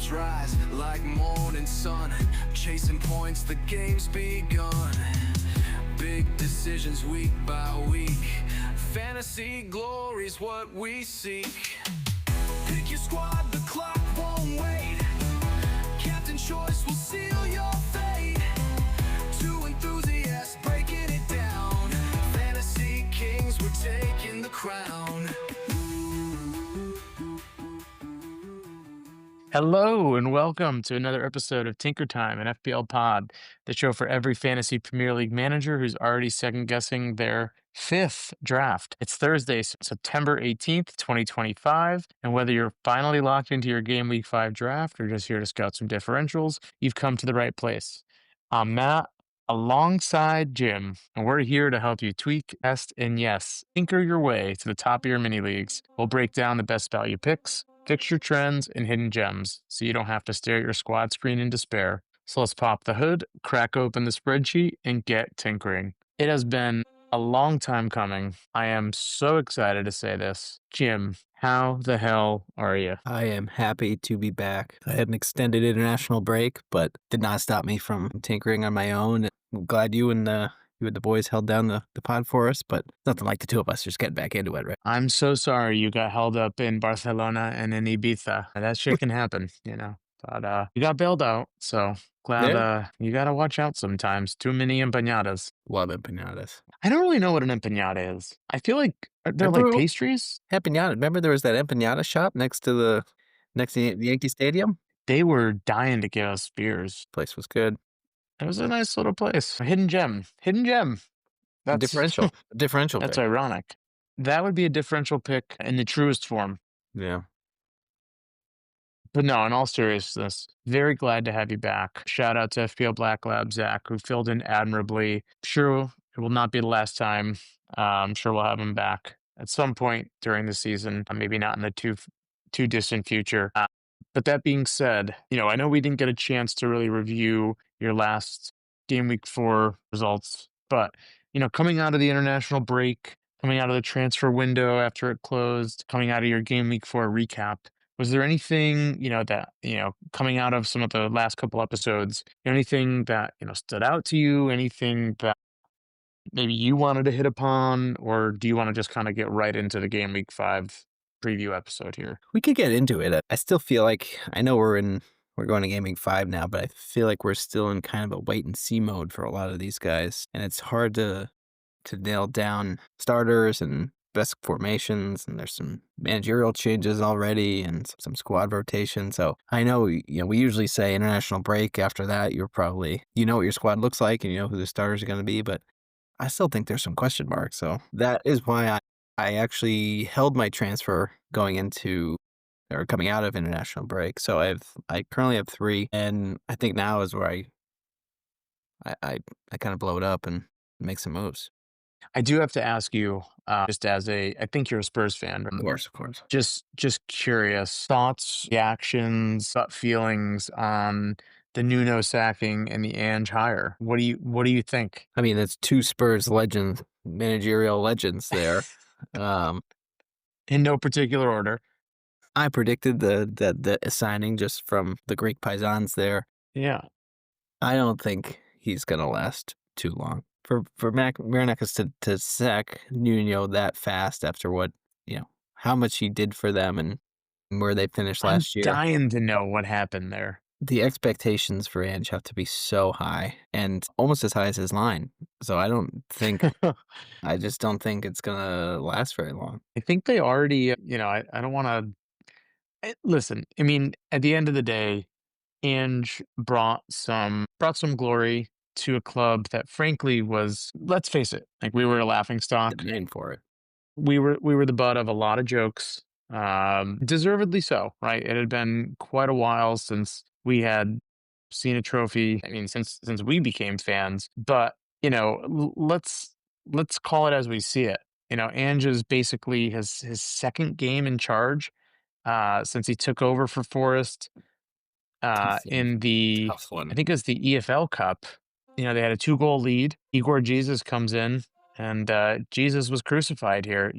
Heroes rise like morning sun, chasing points, the game's begun. Big decisions week by week, fantasy glory's what we seek. Pick your squad, the clock won't wait. Captain choice will seal your fate. Two enthusiasts breaking it down. Fantasy kings, we're taking the crown. Hello and welcome to another episode of Tinker Time, an FPL pod, the show for every fantasy Premier League manager who's already second guessing their fifth draft. It's Thursday, September 18th, 2025, and whether you're finally locked into your Gameweek 5 draft or just here to scout some differentials, you've come to the right place. I'm Matt, alongside Jim, and we're here to help you tweak, test, and yes, tinker your way to the top of your mini leagues. We'll break down the best value picks, fixture trends, and hidden gems, so you don't have to stare at your squad screen in despair. So let's pop the hood, crack open the spreadsheet, and get tinkering. It has been a long time coming. I am so excited to say this. Jim, how the hell are you? I am happy to be back. I had an extended international break, but did not stop me from tinkering on my own. I'm glad you and the boys held down the pod for us, but nothing like the two of us just getting back into it, right? I'm so sorry you got held up in Barcelona and in Ibiza. That shit can happen, you know. But you got bailed out, so glad you got to watch out sometimes. Too many empanadas. Love empanadas. I don't really know what an empanada is. I feel like they're like pastries. Empanada. Remember there was that empanada shop next to the Yankee Stadium? They were dying to give us beers. Place was good. It was a nice little place. A hidden gem. Hidden gem. That's differential. Differential. That's pick. ironic. That would be a differential pick in the truest form. Yeah. But no, in all seriousness, very glad to have you back. Shout out to FPL Black Lab Zach, who filled in admirably. Sure, it will not be the last time. I'm sure we'll have him back at some point during the season, maybe not in the too distant future. But that being said, I know we didn't get a chance to really review your last Game Week 4 results, but, coming out of the international break, coming out of the transfer window after it closed, coming out of your Game Week 4 recap, was there anything, that, coming out of some of the last couple episodes, anything that, stood out to you, anything that maybe you wanted to hit upon, or do you want to just kind of get right into the Game Week 5 preview episode here? We could get into it. I still feel like, I know we're going to Game Week 5 now, but I feel like we're still in kind of a wait and see mode for a lot of these guys. And it's hard to nail down starters and best formations, and there's some managerial changes already and some squad rotation. So I know, we usually say international break. After that, you're probably, what your squad looks like and you know who the starters are going to be, but I still think there's some question marks. So that is why I actually held my transfer coming out of international break. So I currently have 3, and I think now is where I kind of blow it up and make some moves. I do have to ask you, just as I think you're a Spurs fan. Of course. Just curious, thoughts, reactions, gut feelings on the Nuno sacking and the Ange hire. What do you think? I mean, that's 2 Spurs managerial legends there. In no particular order. I predicted the signing just from the Greek Paisans there. Yeah. I don't think he's going to last too long. For Marinakis to sack Nuno that fast after what, how much he did for them and where they finished last year. I'm dying to know what happened there. The expectations for Ange have to be so high and almost as high as his line. So I just don't think it's going to last very long. I think they already, I don't want to listen. I mean, at the end of the day, Ange brought some glory to a club that frankly was, let's face it, like we were a laughingstock. The name for it. We were the butt of a lot of jokes, deservedly so, right? It had been quite a while since we had seen a trophy. I mean, since we became fans, but let's call it as we see it. Ange is basically his second game in charge since he took over for Forest in the, I think it was the EFL Cup. They had a 2-goal lead. Igor Jesus comes in and Jesus was crucified here.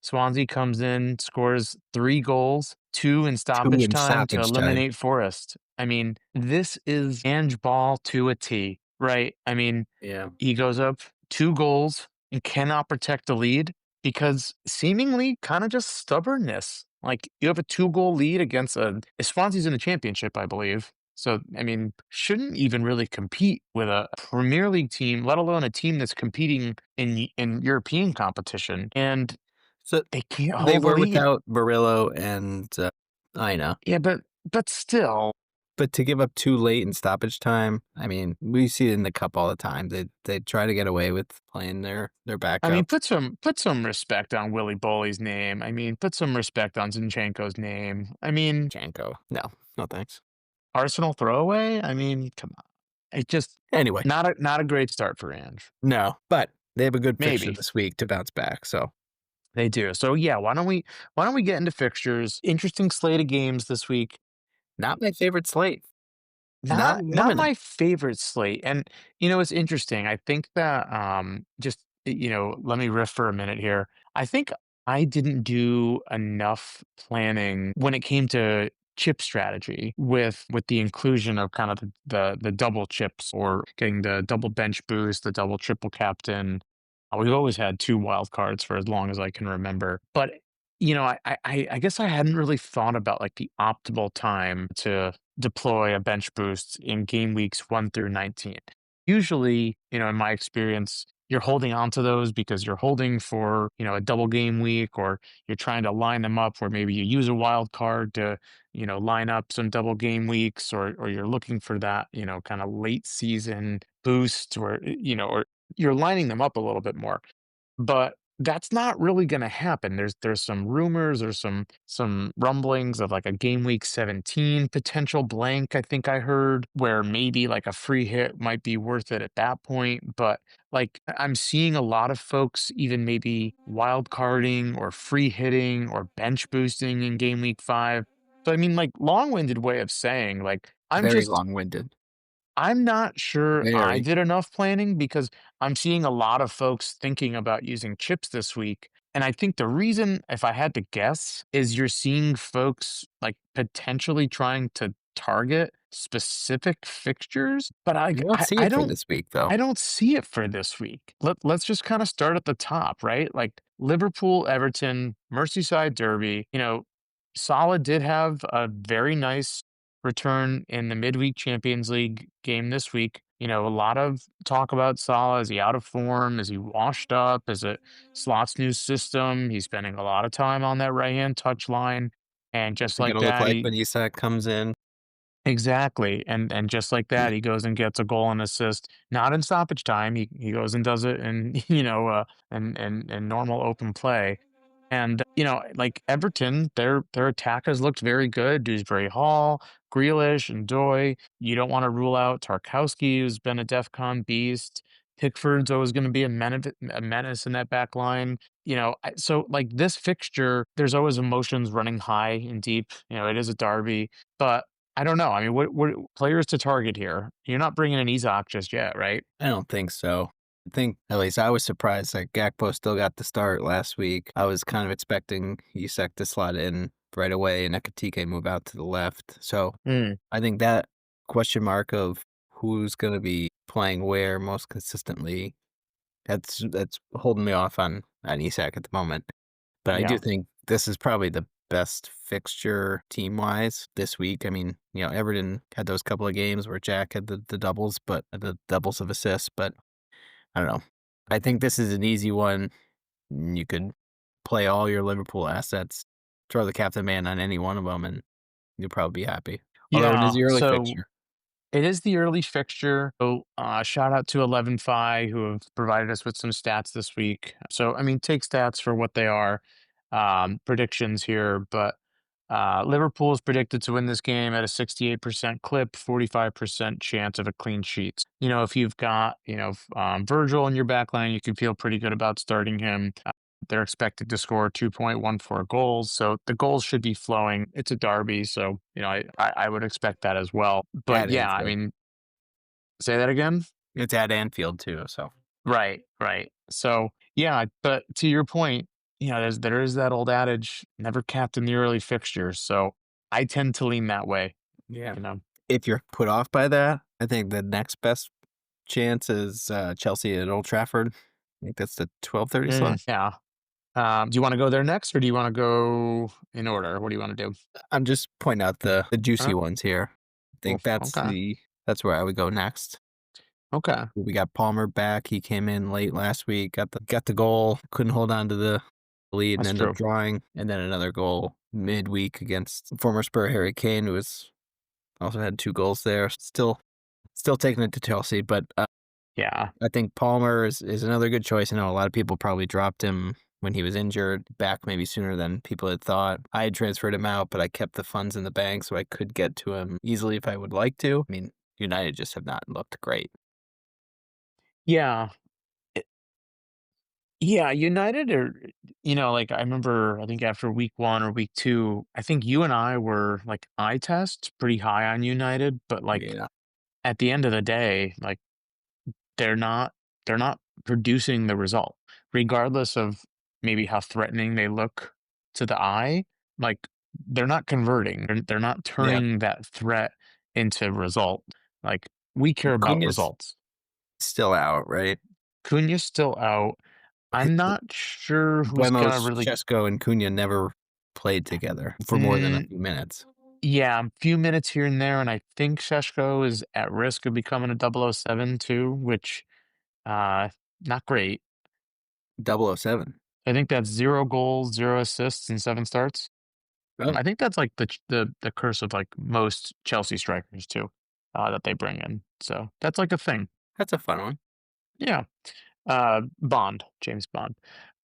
Swansea comes in, scores 3 goals, 2 in 2 stoppage in time to stoppage time. eliminate Forest. I mean, this is Ange ball to a T, right? I mean, Yeah. he goes up 2 goals and cannot protect the lead because seemingly kind of just stubbornness. Like you have a 2 goal lead against Swansea's in the championship, I believe. So I mean, shouldn't even really compete with a Premier League team, let alone a team that's competing in European competition, and So they can't they hold the were lead. without Barillo and Aina, Yeah, but still, but to give up 2 late in stoppage time, I mean, we see it in the cup all the time. They try to get away with playing their I mean, backup. put some respect on Willy Boley's name. I mean, put some respect on Zinchenko's name. I mean, Janko. No, no thanks. Arsenal throwaway. I mean, come on. It just Anyway, not a great start for Ange. no, but they have a good fixture Maybe this week to bounce back. So they do. So yeah, why don't we get into fixtures? Interesting slate of games this week. not my favorite slate. Not Not loving it. my favorite slate. And it's interesting. I think that just let me riff for a minute here. I think I didn't do enough planning when it came to chip strategy with the inclusion of kind of the double chips or getting the double bench boost, the double triple captain. We've always had 2 wild cards for as long as I can remember. But I guess I hadn't really thought about like the optimal time to deploy a bench boost in game weeks 1 through 19. Usually, in my experience, you're holding on to those because you're holding for, a double game week, or you're trying to line them up where maybe you use a wild card to, line up some double game weeks, or you're looking for that, kind of late season boost, or you're lining them up a little bit more. But that's not really gonna happen. There's some rumors or some rumblings of like a game week 17 potential blank, I think I heard, where maybe like a free hit might be worth it at that point. But like I'm seeing a lot of folks even maybe wild carding or free hitting or bench boosting in game week 5. So I mean, like, long-winded way of saying like Very long-winded. I'm not sure I Very. did enough planning because I'm seeing a lot of folks thinking about using chips this week. And I think the reason, if I had to guess, is you're seeing folks like potentially trying to target specific fixtures, but I I don't I, see I it for don't this week though. I don't see it for this week. Let's just kind of start at the top, right? Like Liverpool, Everton, Merseyside Derby. Salah did have a very nice return in the midweek Champions League game this week. A lot of talk about Salah. Is he out of form? Is he washed up? Is it Slot's new system? He's spending a lot of time on that right hand touch line. And What's just it like gonna look that, like he when Isak comes in? exactly. And just like that, he goes and gets a goal and assist, not in stoppage time. He goes and does it in, in normal open play. And, like Everton, their attack has looked very good. Dewsbury Hall, Grealish, and Doy. You don't want to rule out Tarkowski, who's been a DEFCON beast. Pickford's always going to be a menace in that back line. So like this fixture, there's always emotions running high and deep. It is a derby, but I don't know. I mean, what players to target here? You're not bringing in Isak just yet, right? I don't think so. I think at least I was surprised that Gakpo still got the start last week. I was kind of expecting Isak to slot in right away and Ekatike move out to the left. So Mm, I think that question mark of who's going to be playing where most consistently, that's holding me off on Isak at the moment. But I do yeah. think this is probably the best fixture team wise this week. I mean, Everton had those couple of games where Jack had the doubles, but the doubles of assists, but I don't know. I think this is an easy one. You could play all your Liverpool assets, throw the captain man on any one of them, and you'll probably be happy. Although it is Yeah. the early So fixture. it is the early fixture. So shout out to 11 Fi who have provided us with some stats this week. So I mean, take stats for what they are. Predictions here, but Liverpool is predicted to win this game at a 68% clip, 45% chance of a clean sheet. If you've got, Virgil in your back line, you can feel pretty good about starting him. They're expected to score 2.14 goals. So the goals should be flowing. It's a derby. So, I would expect that as well. But At yeah, I Anfield. mean, say that again. It's at Anfield too, so Right, right. So yeah, but to your point, there is that old adage, never captain the early fixtures. So I tend to lean that way, Yeah. you know. If you're put off by that, I think the next best chance is Chelsea at Old Trafford. I think that's the 12:30 slot. Yeah. Do you want to go there next, or do you want to go in order? What do you want to do? I'm just pointing out the juicy Uh, ones here. I think okay. that's where I would go next. Okay. We got Palmer back. He came in late last week, got the goal, couldn't hold on to the lead and That's ended up true. drawing. And then another goal midweek against former Spur Harry Kane, who was also had 2 goals there. Still taking it to Chelsea, but Yeah. I think Palmer is another good choice. I know a lot of people probably dropped him when he was injured, back maybe sooner than people had thought. I had transferred him out, but I kept the funds in the bank so I could get to him easily if I would like to. I mean, United just have not looked great. Yeah. It- Yeah. United are, like I remember, I think after week one or week two, I think you and I were like eye test pretty high on United, but like Yeah. at the end of the day, like they're not they're not producing the result, regardless of maybe how threatening they look to the eye. Like they're not converting. They're not Yeah. turning that threat into result. Like we care about Cunha's results. still out, right? Cunha's still out. I'm not sure who's gonna Buemos, really. Chesko, and Cunha never played together for more than a Mm, few minutes. yeah, a few minutes here and there, and I think Sheshko is at risk of becoming a 007 too, which uh not great. 007. I think that's 0 goals, 0 assists, and 7 starts. Oh, I think that's like the curse of like most Chelsea strikers too, that they bring in. So that's like a thing. that's a fun one. Yeah. Bond, James Bond.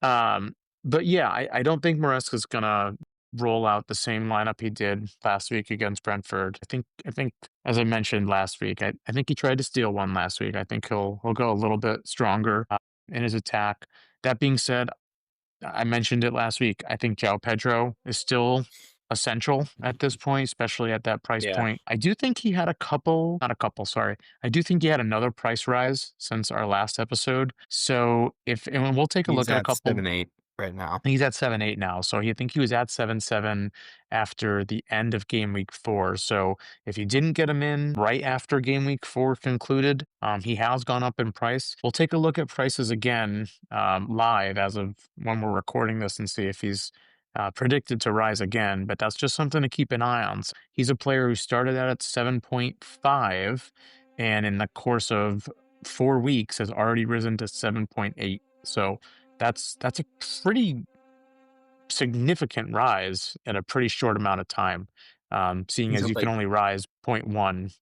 Um, but yeah, I don't think Maresca's gonna roll out the same lineup he did last week against Brentford. I think as I mentioned last week, I think he tried to steal one last week. I think he'll go a little bit stronger in his attack. That being said, I mentioned it last week. I think João Pedro is still essential at this point, especially at that price Yeah. point. I do think he had not a couple, sorry. I do think he had another price rise since our last episode. So and we'll take a He's look at a at couple. 7-8 right now. He's at 7-8 now. So I think he was at 7-7 after the end of game week 4. So if you didn't get him in right after game week 4 concluded, he has gone up in price. We'll take a look at prices again live as of when we're recording this and see if he's predicted to rise again. But that's just something to keep an eye on. He's a player who started out at 7.5 and in the course of 4 weeks has already risen to 7.8. So that's a pretty significant rise in a pretty short amount of time. Seeing He's as owned you can like only rise zero point 0.1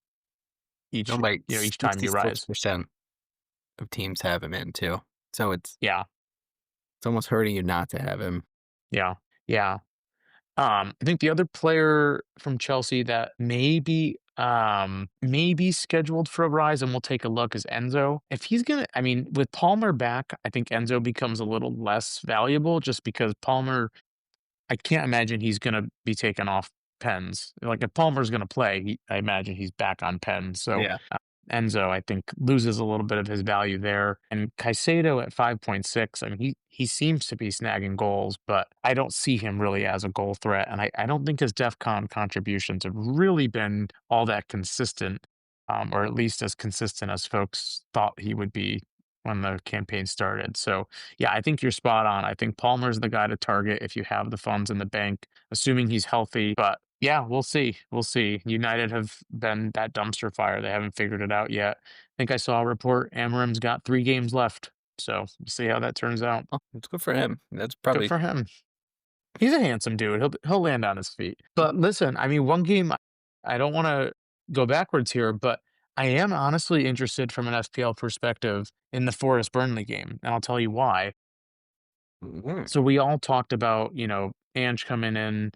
he's owned like each time you rise. 66% of teams have him in too. So Yeah, it's almost hurting you not to have him. yeah, yeah. I think the other player from Chelsea that maybe scheduled for a rise, and we'll take a look, is Enzo. If he's gonna, I mean, with Palmer back, I think Enzo becomes a little less valuable just because Palmer I can't imagine he's gonna be taken off pens. Like if Palmer's gonna play, I imagine he's back on pens. So Yeah. Enzo, I think, loses a little bit of his value there. And Caicedo at 5.6, I mean, he seems to be snagging goals, but I don't see him really as a goal threat. And I don't think his DEFCON contributions have really been all that consistent, or at least as consistent as folks thought he would be when the campaign started. So yeah, I think you're spot on. I think Palmer's the guy to target if you have the funds in the bank, assuming he's healthy. But yeah, we'll see. We'll see. United have been that dumpster fire. They haven't figured it out yet. I think I saw a report. Amarim's got 3 games left. So we'll see how that turns out. Oh, it's good for him. That's Good probably for him. He's a handsome dude. He'll land on his feet. But listen, I mean, one game I don't want to go backwards here, but I am honestly interested from an FPL perspective in the Forest Burnley game, and I'll tell you why. Mhm. So we all talked about, Ange coming in,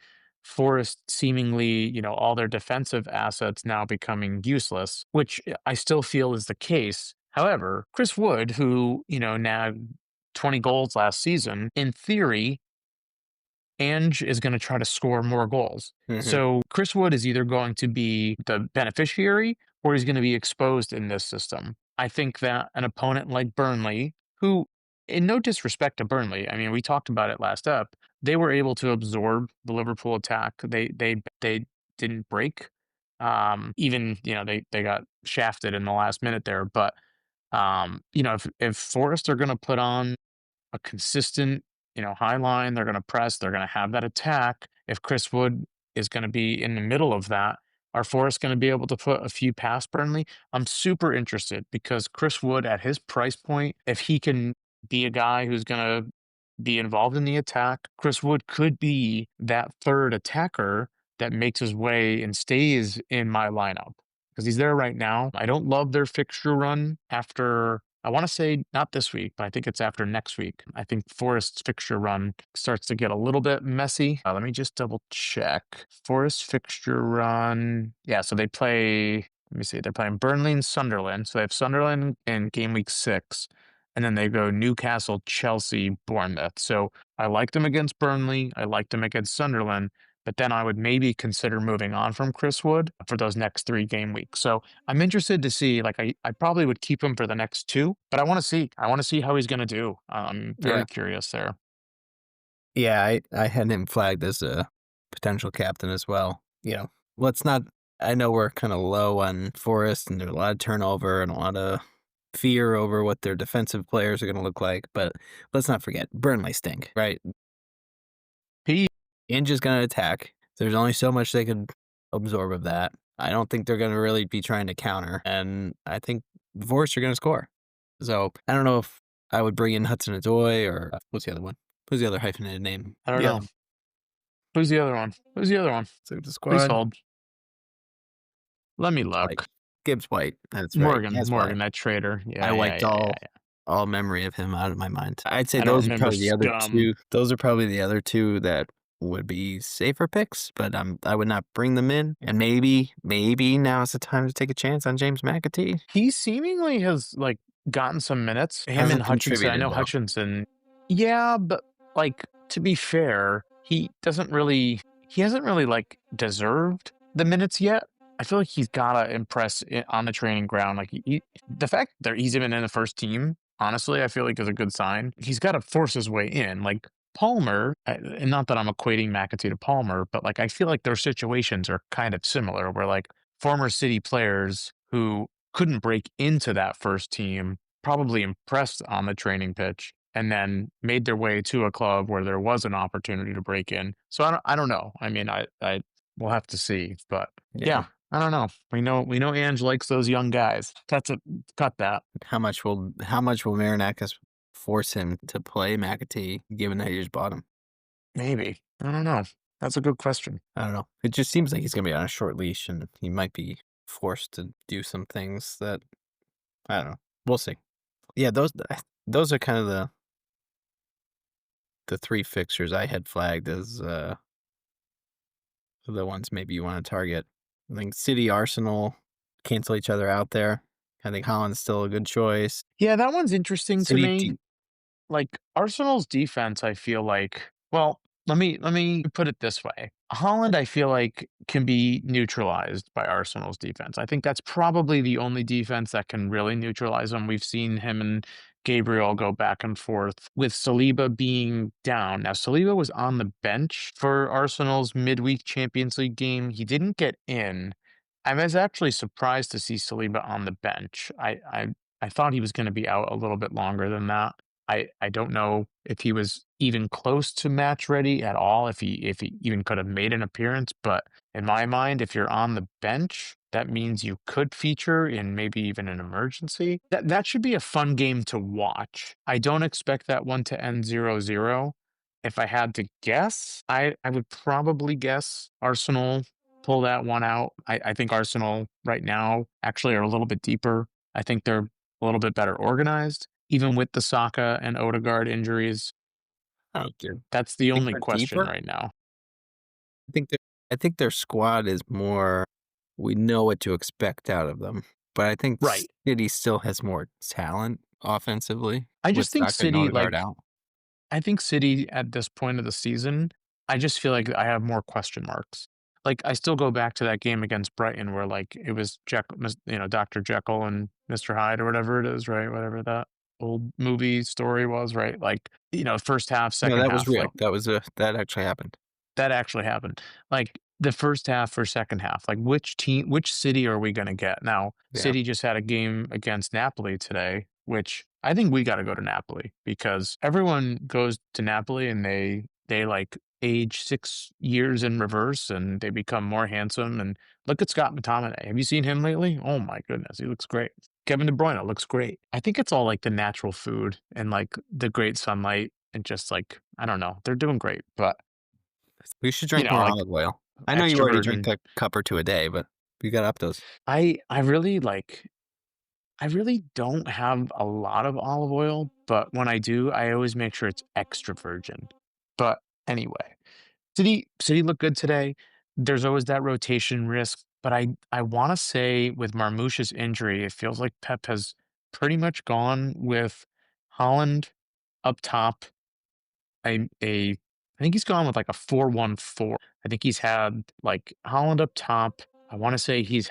Forest seemingly, all their defensive assets now becoming useless, which I still feel is the case. However, Chris Wood, who, nabbed 20 goals last season, in theory, Ange is going to try to score more goals. Mhm. So Chris Wood is either going to be the beneficiary or he's going to be exposed in this system. I think that an opponent like Burnley, who and no disrespect to Burnley. I mean, we talked about it last up. They were able to absorb the Liverpool attack. They didn't break. Even they got shafted in the last minute there, but if Forest are going to put on a consistent, high line. They're going to press. They're going to have that attack. If Chris Wood is going to be in the middle of that, are Forrest going to be able to put a few past Burnley? I'm super interested because Chris Wood at his price point, if he can be a guy who's going to be involved in the attack, Chris Wood could be that third attacker that makes his way and stays in my lineup because he's there right now. I don't love their fixture run after, I want to say not this week, but I think it's after next week. I think Forest's fixture run starts to get a little bit messy. Let me just double check. Forest fixture run. Yeah, so they play, let me see, they're playing Burnley and Sunderland. So they have Sunderland in game week 6, and then they go Newcastle, Chelsea, Bournemouth. So I liked them against Burnley. I liked them against Sunderland. But then I would maybe consider moving on from Chris Wood for those next 3 game weeks. So I'm interested to see, like, I probably would keep him for the next 2, but I want to see. I want to see how he's going to do. I'm Yeah. very curious there. Yeah, I had him flagged as a potential captain as well. Let's not. I know we're kind of low on Forest, and there's a lot of turnover and a lot of fear over what their defensive players are going to look like. But let's not forget, Burnley stink, right? He Inge is going to attack. There's only so much they could absorb of that. I don't think they're going to really be trying to counter, and I think Forest are going to score. So I don't know if I would bring in Hudson-Odoi or what's the other one? Who's the other hyphenated name? I don't The know. other- Who's the other one? Who's the other one? So the Please squad. hold. Let me White. look. Gibbs White. That's right. That's why. Morgan, that traitor. Yeah, I yeah, wiped yeah, yeah, yeah. all memory of him out of my mind. I'd say I don't those are remember probably the other scum. two. Those are probably the other two that would be safer picks, but I would not bring them in. And maybe now is the time to take a chance on James McAtee. He seemingly has like gotten some minutes. Him and Hasn't Hutchinson. I know contributed, though. Hutchinson. Yeah, but like to be fair, he hasn't really like deserved the minutes yet. I feel like he's gotta impress on the training ground. Like the fact that he's even in the first team, honestly, I feel like is a good sign. He's got to force his way in. Like Palmer, and not that I'm equating McAtee to Palmer, but like I feel like their situations are kind of similar, where like former City players who couldn't break into that first team probably impressed on the training pitch and then made their way to a club where there was an opportunity to break in. So I don't know. I mean, I we'll have to see, but yeah, I don't know. We know Ange likes those young guys. Cut that. How much will Marinakis force him to play McAtee, given that he just bought him? Maybe. I don't know. That's a good question. I don't know. It just seems like he's going to be on a short leash, and he might be forced to do some things that, I don't know. We'll see. Yeah, those are kind of the 3 fixtures I had flagged as the ones maybe you want to target. I think City, Arsenal cancel each other out there. I think Holland's still a good choice. Yeah, that one's interesting to City, me. Like Arsenal's defense, I feel like, well, let me put it this way. Holland, I feel like, can be neutralized by Arsenal's defense. I think that's probably the only defense that can really neutralize them. We've seen him and Gabriel go back and forth with Saliba being down. Now, Saliba was on the bench for Arsenal's midweek Champions League game. He didn't get in. I was actually surprised to see Saliba on the bench. I thought he was going to be out a little bit longer than that. I don't know if he was even close to match ready at all, if he even could have made an appearance. But in my mind, if you're on the bench, that means you could feature in maybe even an emergency. That should be a fun game to watch. I don't expect that one to end 0-0. If I had to guess, I would probably guess Arsenal pull that one out. I think Arsenal right now actually are a little bit deeper. I think they're a little bit better organized, even with the Saka and Odegaard injuries. I don't care. That's the Think only they're question deeper? right now. I think their squad is more. We know what to expect out of them, but I think Right. City still has more talent offensively. I with just think Saka and City, Odegaard like, out. I think City at this point of the season, I just feel like I have more question marks. Like, I still go back to that game against Brighton where, like, it was Dr. Jekyll and Mr. Hyde or whatever it is, right? Whatever that. old movie story was, right? Like, first half, No, second that was half, like real. That actually happened. that actually happened. Like the first half or second half, like which city are we going to get? Now, Yeah. City just had a game against Napoli today, which I think we got to go to Napoli because everyone goes to Napoli and they like age 6 years in reverse and they become more handsome. And look at Scott McTominay. Have you seen him lately? Oh my goodness, he looks great. Kevin De Bruyne looks great. I think it's all like the natural food and like the great sunlight and just like I don't know, they're doing great, but We should drink more like olive oil. I know you extra already drink virgin. a cup or 2 a day, but we got up those. I really like I really don't have a lot of olive oil, but when I do, I always make sure it's extra virgin. But anyway, City looked good today. There's always that rotation risk, but I want to say with Marmoush's injury, it feels like Pep has pretty much gone with Holland up top. I think he's gone with like a 4-1-4. I think he's had like Holland up top. I want to say he's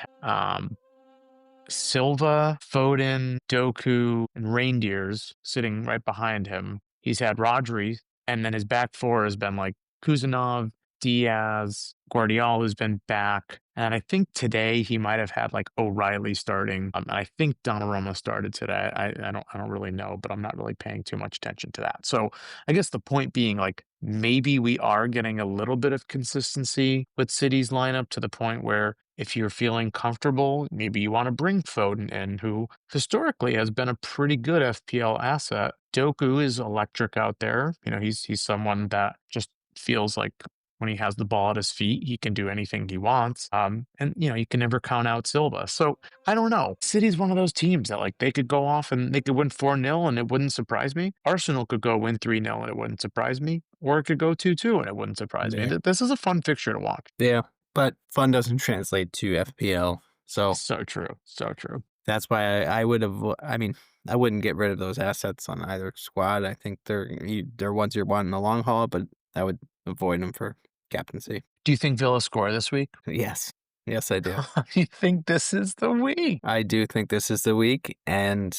Silva, Foden, Doku, and Reindeers sitting right behind him. He's had Rodri, and then his back four has been like Kuzanov, Diaz, Guardiola's been back. And I think today he might have had like O'Reilly starting. And I think Donnarumma started today. I don't really know, but I'm not really paying too much attention to that. So I guess the point being like maybe we are getting a little bit of consistency with City's lineup to the point where if you're feeling comfortable, maybe you want to bring Foden in, who historically has been a pretty good FPL asset. Doku is electric out there. He's someone that just feels like when he has the ball at his feet, he can do anything he wants. And you can never count out Silva. So I don't know. City's one of those teams that like they could go off and they could win 4-0 and it wouldn't surprise me. Arsenal could go win 3-0 and it wouldn't surprise me. Or it could go 2-2 and it wouldn't surprise me. Yeah. This is a fun fixture to watch. Yeah, but fun doesn't translate to FPL, so So true. So true. that's why I would have. I mean, I wouldn't get rid of those assets on either squad. I think they're ones you're wanting the long haul, but I would avoid them for captaincy. Do you think Villa score this week? Yes, yes, I do. You think this is the week? I do think this is the week, and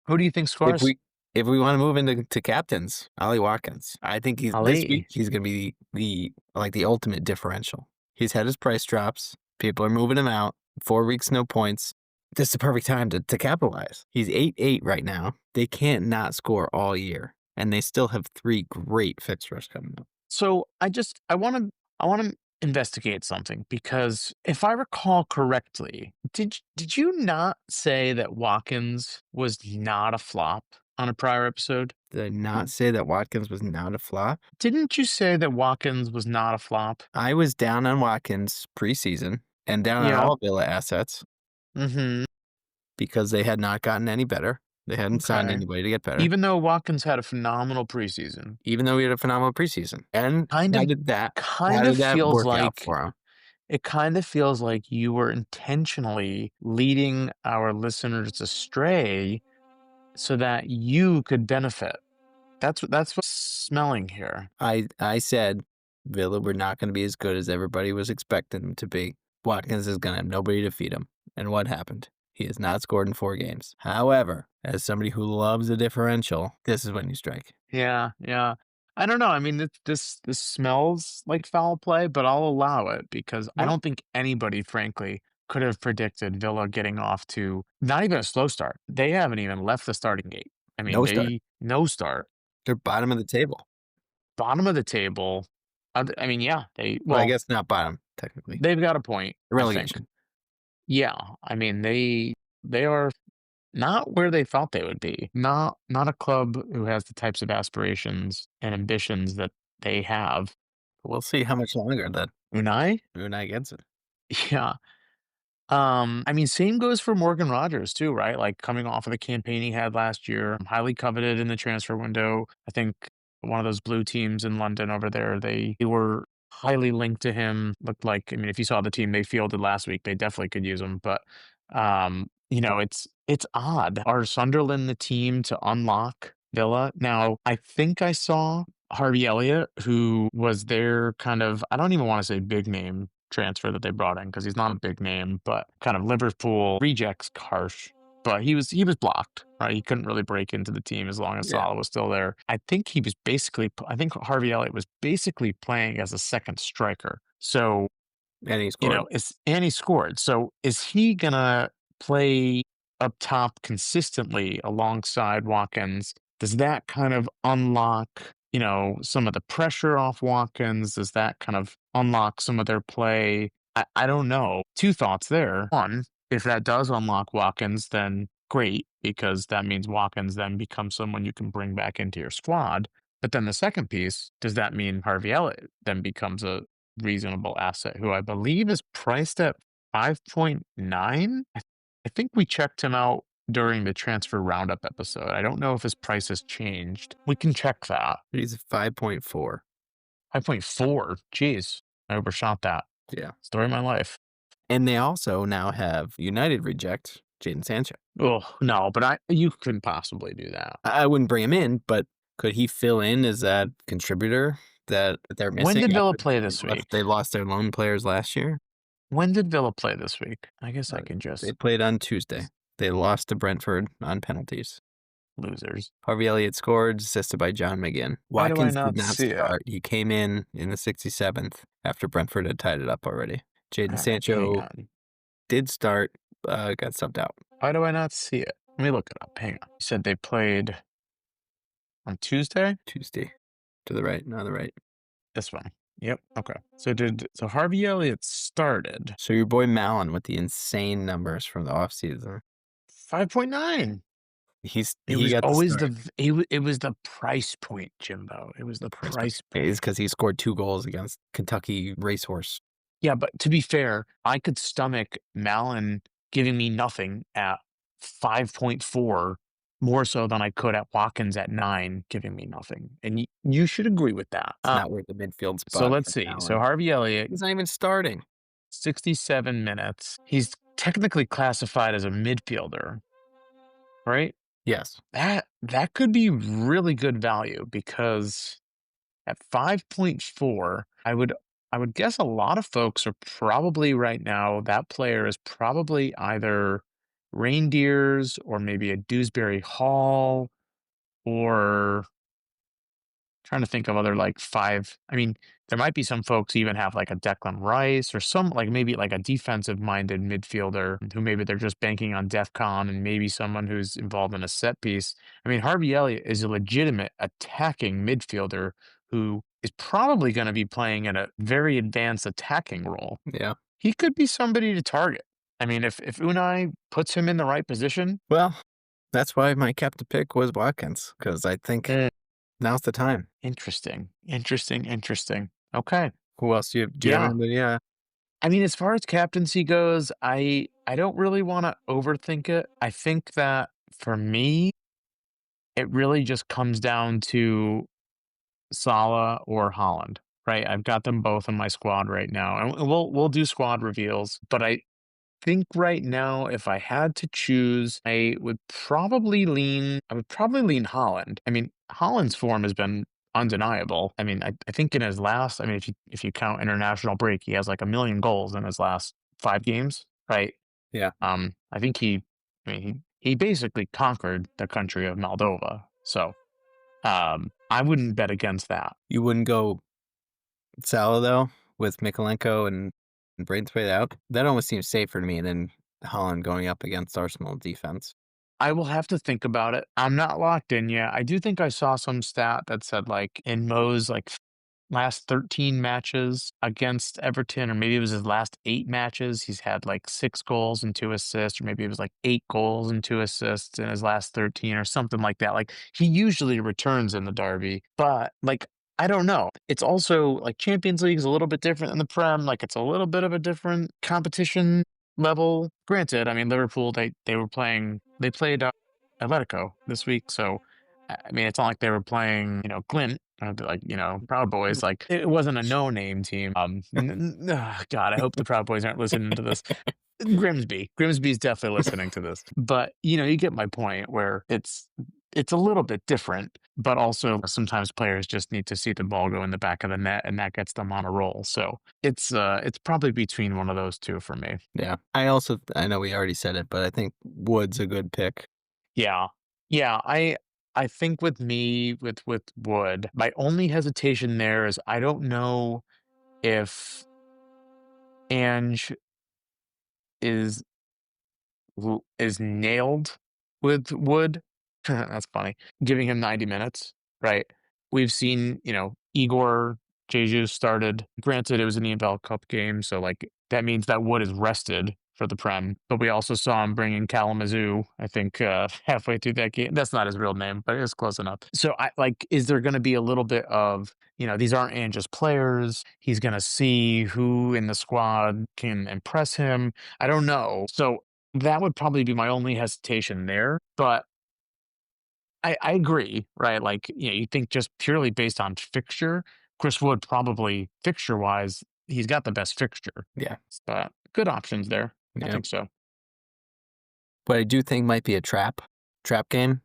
Who do you think if scores? we want to move into captains, Ollie Watkins, I think this week Ali. he's going to be the ultimate differential. He's had his price drops. People are moving him out. 4 weeks, no points. This is the perfect time to capitalize. He's 8-8 right now. They can't not score all year, and they still have 3 great fixtures coming up. So I want to investigate something because if I recall correctly, did you not say that Watkins was not a flop on a prior episode? Did I not say that Watkins was not a flop? Didn't you say that Watkins was not a flop? I was down on Watkins preseason and down on Yeah. all Villa assets Mm-hmm. because they had not gotten any better. They hadn't signed Okay. anybody to get better. Even though Watkins had a phenomenal preseason. Even though he had a phenomenal preseason. And Kind how of did that feels work out like for him? it kind of feels like you were intentionally leading our listeners astray so that you could benefit. That's what's smelling here. I said Villa were not going to be as good as everybody was expecting them to be. Watkins is going to have nobody to feed him. And what happened? He has not scored in 4 games. However, as somebody who loves a differential, this is when you strike. Yeah, yeah. I don't know. I mean, this smells like foul play, but I'll allow it because I Well, don't think anybody, frankly, could have predicted Villa getting off to not even a slow start. They haven't even left the starting gate. I mean, no start. no start. They're bottom of the table. Bottom of the table. I mean, yeah, Well, I guess not bottom, technically. they've got a point. I think. Relegation. Yeah, I mean they are not where they thought they would be. Not a club who has the types of aspirations and ambitions that they have. We'll see how much longer that Unai? Unai gets it. Yeah. I mean, same goes for Morgan Rogers too, right? Like coming off of the campaign he had last year, highly coveted in the transfer window. I think one of those blue teams in London over there, they were highly linked to him. Looked like, I mean, if you saw the team they fielded last week, they definitely could use him. But it's odd. Are Sunderland the team to unlock Villa? Now, I think I saw Harvey Elliott, who was their kind of, I don't even want to say big name transfer that they brought in because he's not a big name, but kind of Liverpool rejects harsh. but he was blocked, right? He couldn't really break into the team as long as Yeah, Salah was still there. I think he was basically I think Harvey Elliott was basically playing as a second striker. So, and he scored. and he scored. So is he gonna play up top consistently alongside Watkins? Does that kind of unlock, some of the pressure off Watkins? Does that kind of unlock some of their play? I don't know. Two thoughts there. One, if that does unlock Watkins, then great, because that means Watkins then becomes someone you can bring back into your squad. But then the second piece, does that mean Harvey Elliott then becomes a reasonable asset who I believe is priced at 5.9? I think we checked him out during the transfer roundup episode. I don't know if his price has changed. We can check that. He's 5.4. 5.4. Jeez, I overshot that. Yeah. Story of my life. And they also now have United reject Jadon Sancho. Oh, no, but you couldn't possibly do that. I wouldn't bring him in, but could he fill in as that contributor that they're missing? When did Villa after play this week? They lost their lone players last year. When did Villa play this week? I guess I can just They played on Tuesday. They lost to Brentford on penalties. losers. Harvey Elliott scored, assisted by John McGinn. Why do I Watkins not did not see it? start. He came in the 67th after Brentford had tied it up already. Jadon Hang Sancho on. did start, got subbed out Why do I not see it? Let me look it up. Hang on. You said they played on Tuesday? Tuesday. To the right, no, the right. This one. Yep. Okay. So Harvey Elliott started So your boy Mallon with the insane numbers from the offseason. 5.9. It He was got the always start. it was the price point, Jimbo. It was the price point. It's because he scored 2 goals against Kentucky Racehorse. Yeah, but to be fair, I could stomach Mallon giving me nothing at 5.4 more so than I could at Watkins at 9 giving me nothing. And you should agree with that. It's not worth the midfield spot. So let's for see. Mallon. So Harvey Elliott, He's not even starting. 67 minutes. He's technically classified as a midfielder, right? Yes. That could be really good value, because at 5.4, I would guess a lot of folks are probably right now, that player is probably either Reindeers or maybe a Dewsbury Hall, or trying to think of other like five. I mean, there might be some folks even have like a Declan Rice or some like maybe like a defensive minded midfielder who maybe they're just banking on DEFCON, and maybe someone who's involved in a set piece. I mean, Harvey Elliott is a legitimate attacking midfielder who is probably going to be playing in a very advanced attacking role. Yeah. He could be somebody to target. I mean, if Unai puts him in the right position. Well, that's why my captain pick was Watkins, because I think now's the time. Interesting. Okay. Who else do you have anybody? Yeah. I mean, as far as captaincy goes, I don't really want to overthink it. I think that for me, it really just comes down to Salah or Holland, right? I've got them both in my squad right now, and we'll do squad reveals. But I think right now, if I had to choose, I would probably lean Holland. I mean, Holland's form has been undeniable. I mean, I think in his last, I mean, if you count international break, he has like 1 million goals in his last 5 games, right? Yeah. I think he basically conquered the country of Moldova. So, I wouldn't bet against that. You wouldn't go Salah, though, with Mikolenko and Braithwaite out? That almost seems safer to me than Holland going up against Arsenal defense. I will have to think about it. I'm not locked in yet. I do think I saw some stat that said like in Mo's like last 13 matches against Everton, or maybe it was his last 8 matches, he's had like 6 goals and 2 assists, or maybe it was like 8 goals and 2 assists in his last 13 or something like that. Like he usually returns in the derby, but like I don't know. It's also like Champions League is a little bit different than the Prem. Like it's a little bit of a different competition level. Granted, I mean Liverpool they played Atletico this week, so I mean it's not like they were playing Glint, like Proud Boys. Like it wasn't a no-name team. God, I hope the Proud Boys aren't listening to this. Grimsby's definitely listening to this, but you get my point where it's a little bit different. but also sometimes players just need to see the ball go in the back of the net, and that gets them on a roll. So it's probably between one of those two for me. Yeah. I know we already said it, but I think Wood's a good pick. Yeah. Yeah, I think with me with Wood, my only hesitation there is I don't know if Ange is is nailed with Wood. That's funny. Giving him 90 minutes, right? We've seen, Igor Jesus started. Granted, it was in the Inval Cup game, so like that means that Wood is rested for the Prem. But we also saw him bring in Kalamazoo, I think, halfway through that game. That's not his real name, but it was close enough. So I like, is there going to be a little bit of, these aren't Ange's players. He's going to see who in the squad can impress him. I don't know. So that would probably be my only hesitation there, but I agree, right? Like, you think just purely based on fixture, Chris Wood probably fixture-wise, he's got the best fixture. Yeah. But good options there. I Yeah. think so. But I do think might be a trap game.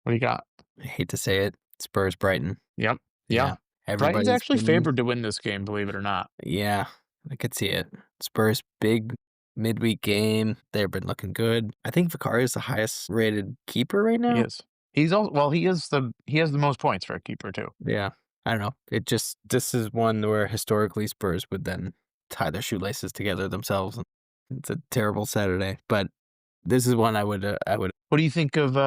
What do you got? I hate to say it. Spurs Brighton. Yep. Yeah. Yeah. Brighton's Everybody's actually been favored to win this game, believe it or not. Yeah, I could see it. Spurs big midweek game. They've been looking good. I think Vicario is the highest rated keeper right He now. is. He's also well, he has the most points for a keeper too. Yeah. I don't know. This is one where historically Spurs would then tie their shoelaces together themselves. It's a terrible Saturday, but this is one I would What do you think of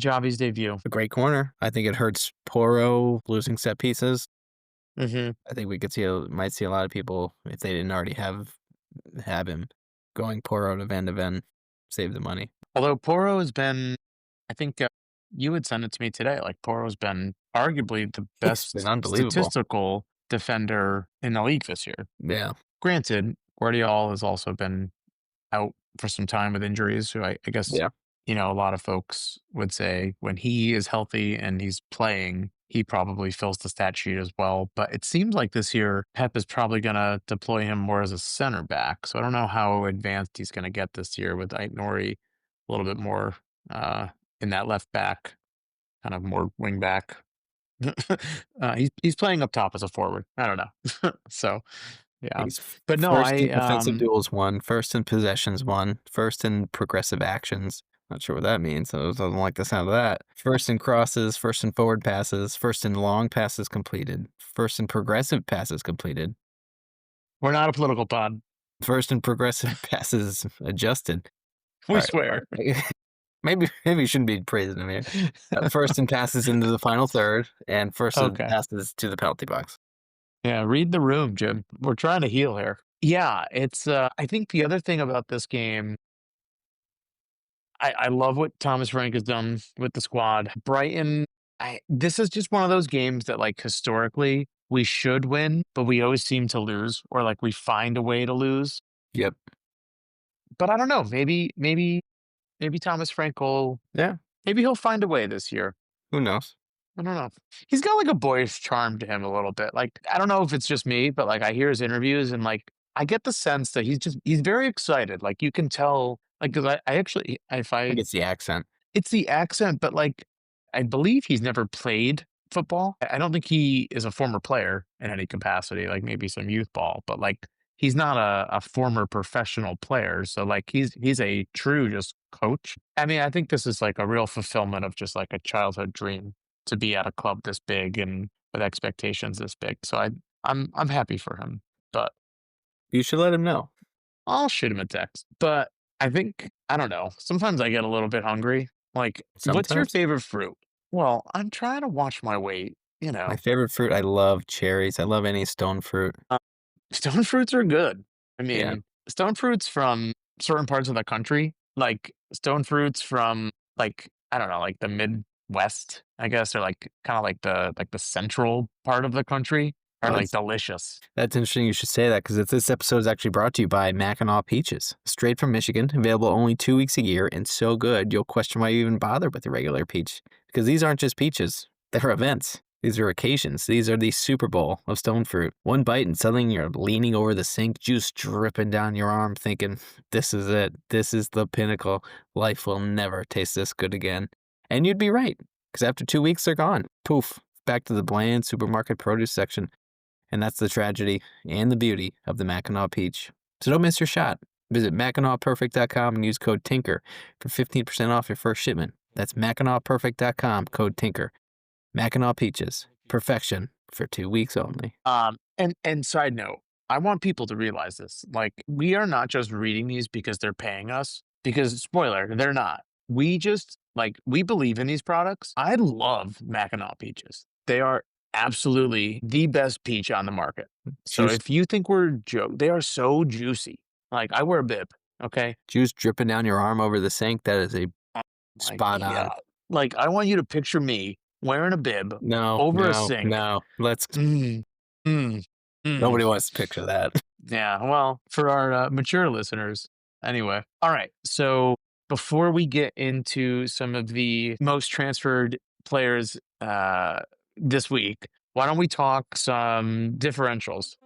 Javi's debut? a great corner. I think it hurts Poro losing set pieces. Mm-hmm. I think we might see a lot of people if they didn't already have him going Poro to Van de Ven, save the money. Although Poro has been, I think you would send it to me today. Like Poro's been arguably the It's been best unbelievable. statistical defender in the league this year. Yeah. Granted, Guardiola has also been out for some time with injuries. So I guess, Yeah. a lot of folks would say when he is healthy and he's playing, he probably fills the stat sheet as well. But it seems like this year, Pep is probably going to deploy him more as a center back. So I don't know how advanced he's going to get this year with Ait Nori a little bit more uh, in that left back, kind of more wing back. He's playing up top as a forward. I don't know. So yeah, He's but no, first in defensive duels one, first in possessions one, first in progressive actions. Not sure what that means. So I don't like the sound of that. First in crosses, first in forward passes, first in long passes completed, first in progressive passes completed, we're not a political pod. first in progressive passes adjusted. We All right, swear. maybe you shouldn't be praising him here. First in passes into the final third, and first in Okay. passes to the penalty box. Yeah, read the room, Jim. We're trying to heal here. Yeah, it's I think the other thing about this game, I love what Thomas Frank has done with the squad. Brighton, this is just one of those games that like historically we should win, but we always seem to lose, or like we find a way to lose. Yep. But I don't know, maybe Thomas Frank will Yeah. maybe he'll find a way this year. Who knows? I don't know. He's got like a boyish charm to him a little bit. Like, I don't know if it's just me, but like I hear his interviews and like I get the sense that he's very excited. Like you can tell, like, cause I actually, if I think I, it's the accent. it's the accent, but like I believe he's never played football. I don't think he is a former player in any capacity, like maybe some youth ball, but like he's not a former professional player. So like he's a true just coach. I mean, I think this is like a real fulfillment of just like a childhood dream to be at a club this big and with expectations this big. So I'm happy for him. But You should let him know. I'll shoot him a text. But I think I don't know. Sometimes I get a little bit hungry. Like, what's your Sometimes. favorite fruit? Well, I'm trying to watch my weight, you My know. favorite fruit, I love cherries. I love any stone fruit. Stone fruits are good. I Yeah. mean, stone fruits from certain parts of the country, like stone fruits from like I don't know, like the Midwest, I guess, or like kind of like the central part of the country are like That's delicious. that's interesting you should say that because this episode is actually brought to you by Mackinac Peaches. Straight from Michigan, available only 2 weeks a year, and so good you'll question why you even bother with the regular peach. Because these aren't just peaches, they're events. These are occasions. These are the Super Bowl of stone fruit. One bite and suddenly you're leaning over the sink, juice dripping down your arm, thinking, this is it. This is the pinnacle. Life will never taste this good again. And you'd be right. because after 2 weeks, they're gone. Poof, back to the bland supermarket produce section. And that's the tragedy and the beauty of the Mackinac peach. So don't miss your shot. Visit MackinacPerfect.com and use code TINKER for 15% off your first shipment. That's MackinacPerfect.com, code TINKER. Mackinac peaches, perfection for 2 weeks only. And side note, I want people to realize this. Like, we are not just reading these because they're paying us, because spoiler, they're not. We just we believe in these products. I love Mackinac peaches. They are absolutely the best peach on the market. So Juice, if you think we're they are so juicy. Like, I wear a bib, okay? juice dripping down your arm over the sink. That is a Like, spot on. yeah. Like, I want you to picture me wearing a bib No, over a no, sink. no. Mm, mm, mm. Nobody wants to picture that. Yeah, well, for our mature listeners. Anyway, all right. So before we get into some of the most transferred players this week, why don't we talk some differentials?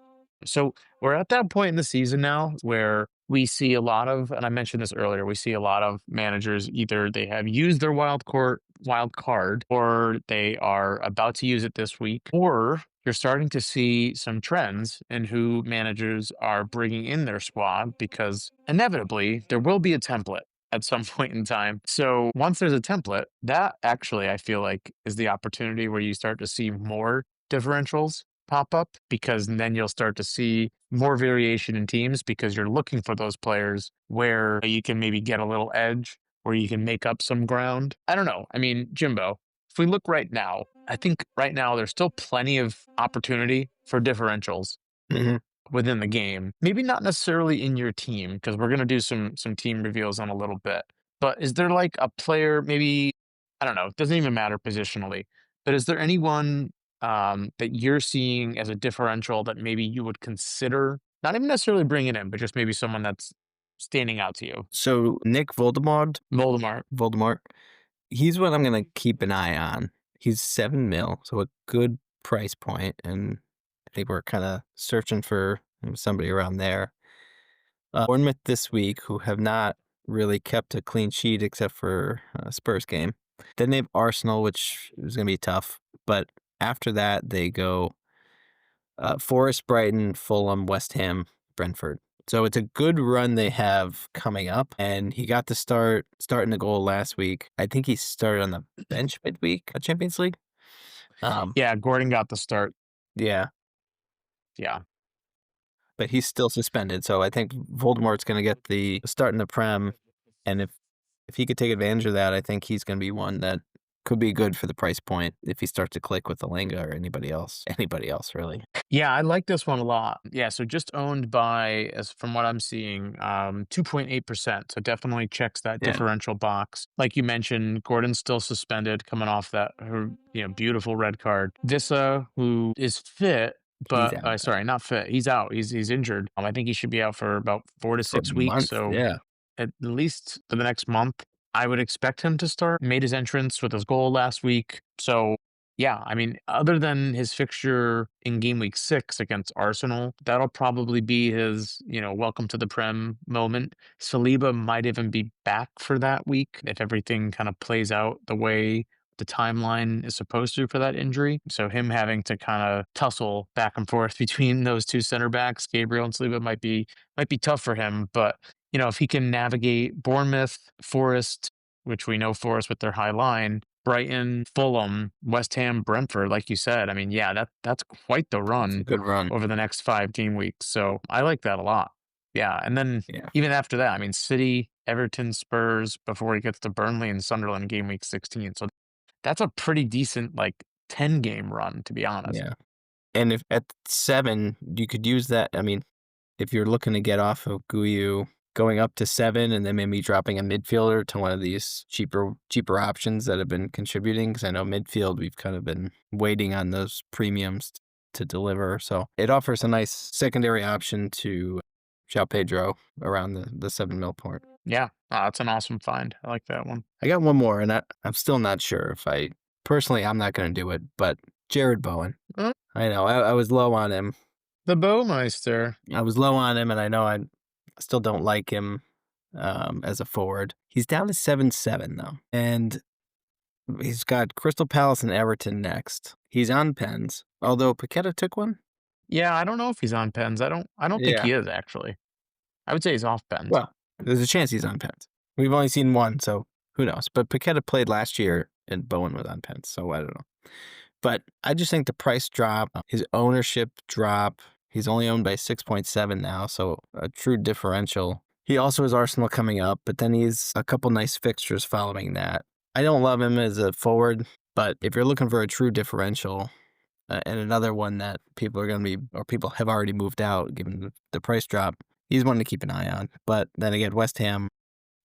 So we're at that point in the season now where we see a lot of, and I mentioned this earlier, we see a lot of managers either they have used their wild card, or they are about to use it this week, or you're starting to see some trends in who managers are bringing in their squad because inevitably there will be a template at some point in time. So once there's a template, that actually I feel like is the opportunity where you start to see more differentials pop up, because then you'll start to see more variation in teams because you're looking for those players where you can maybe get a little edge, where you can make up some ground. I don't know. I mean, Jimbo, if we look right now, I think right now there's still plenty of opportunity for differentials Mhm. within the game. Maybe not necessarily in your team, because we're going to do some team reveals in a little bit. But is there like a player, maybe, I don't know, it doesn't even matter positionally, but is there anyone that you're seeing as a differential that maybe you would consider not even necessarily bringing in, but just maybe someone that's standing out to you? So Nick Voldemort. Voldemort, he's what I'm gonna keep an eye on. He's 7 mil, so a good price point, and I think we're kind of searching for somebody around there. Bournemouth this week, who have not really kept a clean sheet except for Spurs game. Then they have Arsenal, which is gonna be tough, but after that they go Forest, Brighton, Fulham, West Ham, Brentford. So it's a good run they have coming up, and he got to starting the goal last week. I think he started on the bench midweek at Champions League. Yeah, Gordon got the start. Yeah, Yeah. but he's still suspended. So I think Voldemort's going to get the start in the Prem, and if he could take advantage of that, I think he's going to be one that could be good for the price point if he starts to click with Alanga or anybody else. Anybody else, really. Yeah, I like this one a lot. Yeah, so just owned by, as from what I'm seeing, 2.8%. So definitely checks that Yeah. differential box. Like you mentioned, Gordon's still suspended, coming off that beautiful red card. Vissa, who is fit, He's but out sorry, not fit. He's out. He's injured. I think he should be out for about 4 to for a 6 weeks. month. So Yeah. at least for the next month, I would expect him to start. Made his entrance with his goal last week. So, yeah, I mean, other than his fixture in game week 6 against Arsenal, that'll probably be his, welcome to the Prem moment. Saliba might even be back for that week if everything kind of plays out the way the timeline is supposed to for that injury. So him having to kind of tussle back and forth between those two center backs, Gabriel and Saliba, might be tough for him. But if he can navigate Bournemouth, Forest, which we know Forest with their high line, Brighton, Fulham, West Ham, Brentford, like you said, I mean, yeah, that's quite the It's a run good run. over the next 5 team weeks. So I like that a lot. Yeah. And then Yeah. even after that, I mean, City, Everton, Spurs, before he gets to Burnley and Sunderland game week 16. So that's a pretty decent, 10 game run, to be honest. Yeah. And if at 7, you could use that. I mean, if you're looking to get off of Guyu, going up to 7 and then maybe dropping a midfielder to one of these cheaper options that have been contributing, because I know midfield, we've kind of been waiting on those premiums to deliver. So it offers a nice secondary option to João Pedro around the 7 mil point. Yeah, that's an awesome find. I like that one. I got one more, and I'm still not sure if I'm not going to do it, but Jared Bowen. Oh, I know, I was low on him. the Bowmeister. I was low on him, and I know I still don't like him as a forward. He's down to 7.7 though, and He's got Crystal Palace and Everton next. He's on pens, although Paqueta took one? Yeah, I don't know if he's on pens. I don't think Yeah. he is actually. I would say he's off pens. Well, there's a chance he's on pens. We've only seen one, so who knows? But Paqueta played last year and Bowen was on pens, so I don't know. But I just think the price drop, his ownership drop, he's only owned by 6.7 now, so a true differential. He also has Arsenal coming up, but then he's a couple nice fixtures following that. I don't love him as a forward, but if you're looking for a true differential, and another one that people are going to be, or people have already moved out given the price drop, he's one to keep an eye on. But then again, West Ham,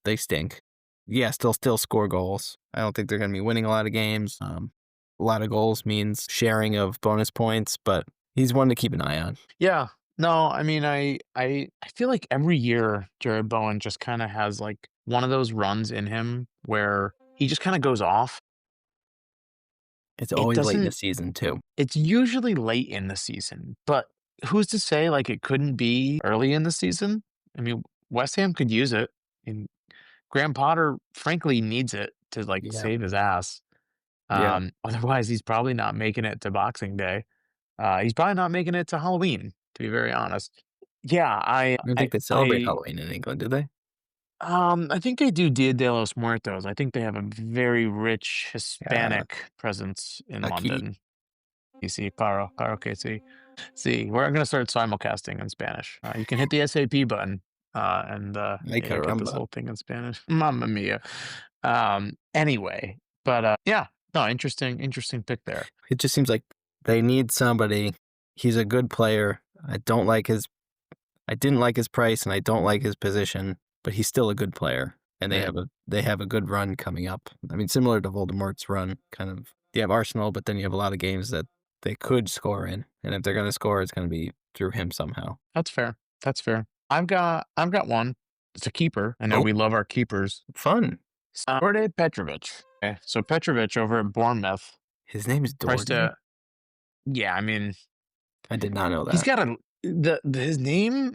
they stink. Yeah, still score goals. I don't think they're going to be winning a lot of games. A lot of goals means sharing of bonus points, but he's one to keep an eye on. Yeah. No, I mean, I feel like every year Jared Bowen just kind of has like one of those runs in him where he just kind of goes off. It's It always late in the doesn't. season too. It's usually late in the season, but who's to say like it couldn't be early in the season? I mean, West Ham could use it, and Graham Potter frankly needs it to like Yeah, save his ass. yeah. Otherwise, he's probably not making it to Boxing Day. He's probably not making it to Halloween, to be very honest. Yeah, I don't think they celebrate Halloween in England, do they? I think they do Dia de los Muertos. I think they have a very rich Yeah, Hispanic presence in aquí. London. You see, claro que sí. See, we're gonna start simulcasting in Spanish. You can hit the SAP button, and Ay yeah, get this caramba. whole thing in Spanish. Mamma mia. Anyway, but yeah, no, interesting pick there. It just seems like they need somebody. He's a good player. I didn't like his price and I don't like his position, but he's still a good player. And Right. they have a good run coming up. I mean, similar to Voldemort's run, kind of. You have Arsenal, but then you have a lot of games that they could score in. And if they're going to score, it's going to be through him somehow. That's fair. That's fair. I've got one. It's a keeper. I know Oh, we love our keepers. fun. Dorde Petrovic. Okay, so Petrovic over at Bournemouth, His name is priced Doherty. at yeah. I mean, I did not know he's that. got his name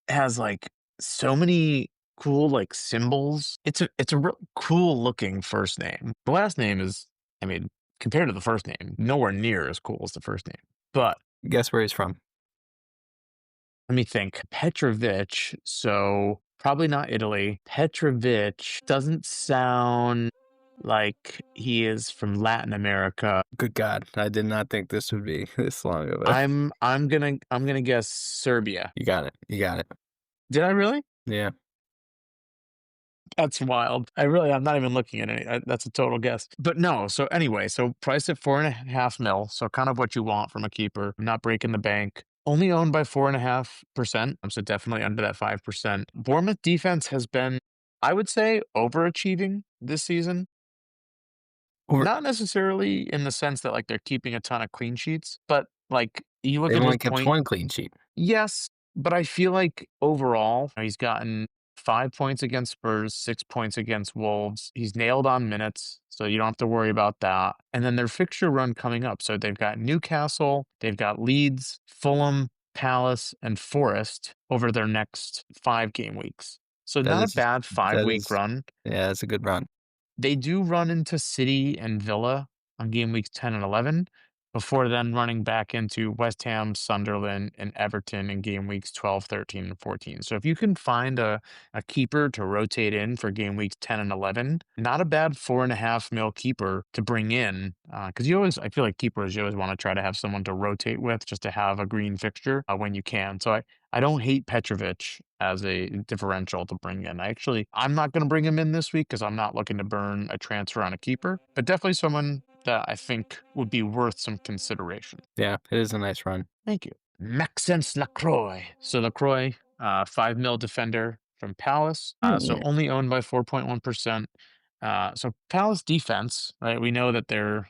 has like so many cool like symbols. It's a real cool looking first name. The last name is, I mean, compared to the first name, nowhere near as cool as the first name. But Guess where he's from? let me think. Petrovic, so probably not Italy. Petrovic doesn't sound like he is from Latin America. Good God. I did not think this would be this long of a. I'm gonna guess Serbia. You got it. You got it. Did I really? Yeah. That's wild. I'm not even looking at it. That's a total guess. But no. So anyway, so priced at 4.5 mil. So kind of what you want from a keeper. Not breaking the bank. Only owned by 4.5%. So definitely under that 5%. Bournemouth defense has been, I would say, overachieving this season. Or Not necessarily in the sense that like they're keeping a ton of clean sheets, but like you look they've at his only kept point. one clean sheet. Yes, but I feel like overall, he's gotten 5 points against Spurs, 6 points against Wolves. He's nailed on minutes, so you don't have to worry about that. And then their fixture run coming up. So they've got Newcastle, they've got Leeds, Fulham, Palace, and Forest over their next 5 game weeks. So That not a is bad 5 week that is run. yeah, it's a good run. They do run into City and Villa on game weeks 10 and 11 before then running back into West Ham, Sunderland, and Everton in game weeks 12, 13, and 14. So if you can find a keeper to rotate in for game weeks 10 and 11, not a bad 4.5 mil keeper to bring in. Because I feel like keepers, you always want to try to have someone to rotate with just to have a green fixture when you can. So I don't hate Petrovic as a differential to bring in. I'm not going to bring him in this week because I'm not looking to burn a transfer on a keeper, but definitely someone that I think would be worth some consideration. Yeah, it is a nice run. Thank you. Maxence Lacroix. So Lacroix, 5 mil defender from Palace. So Yeah. only owned by 4.1%. So Palace defense, right? We know that their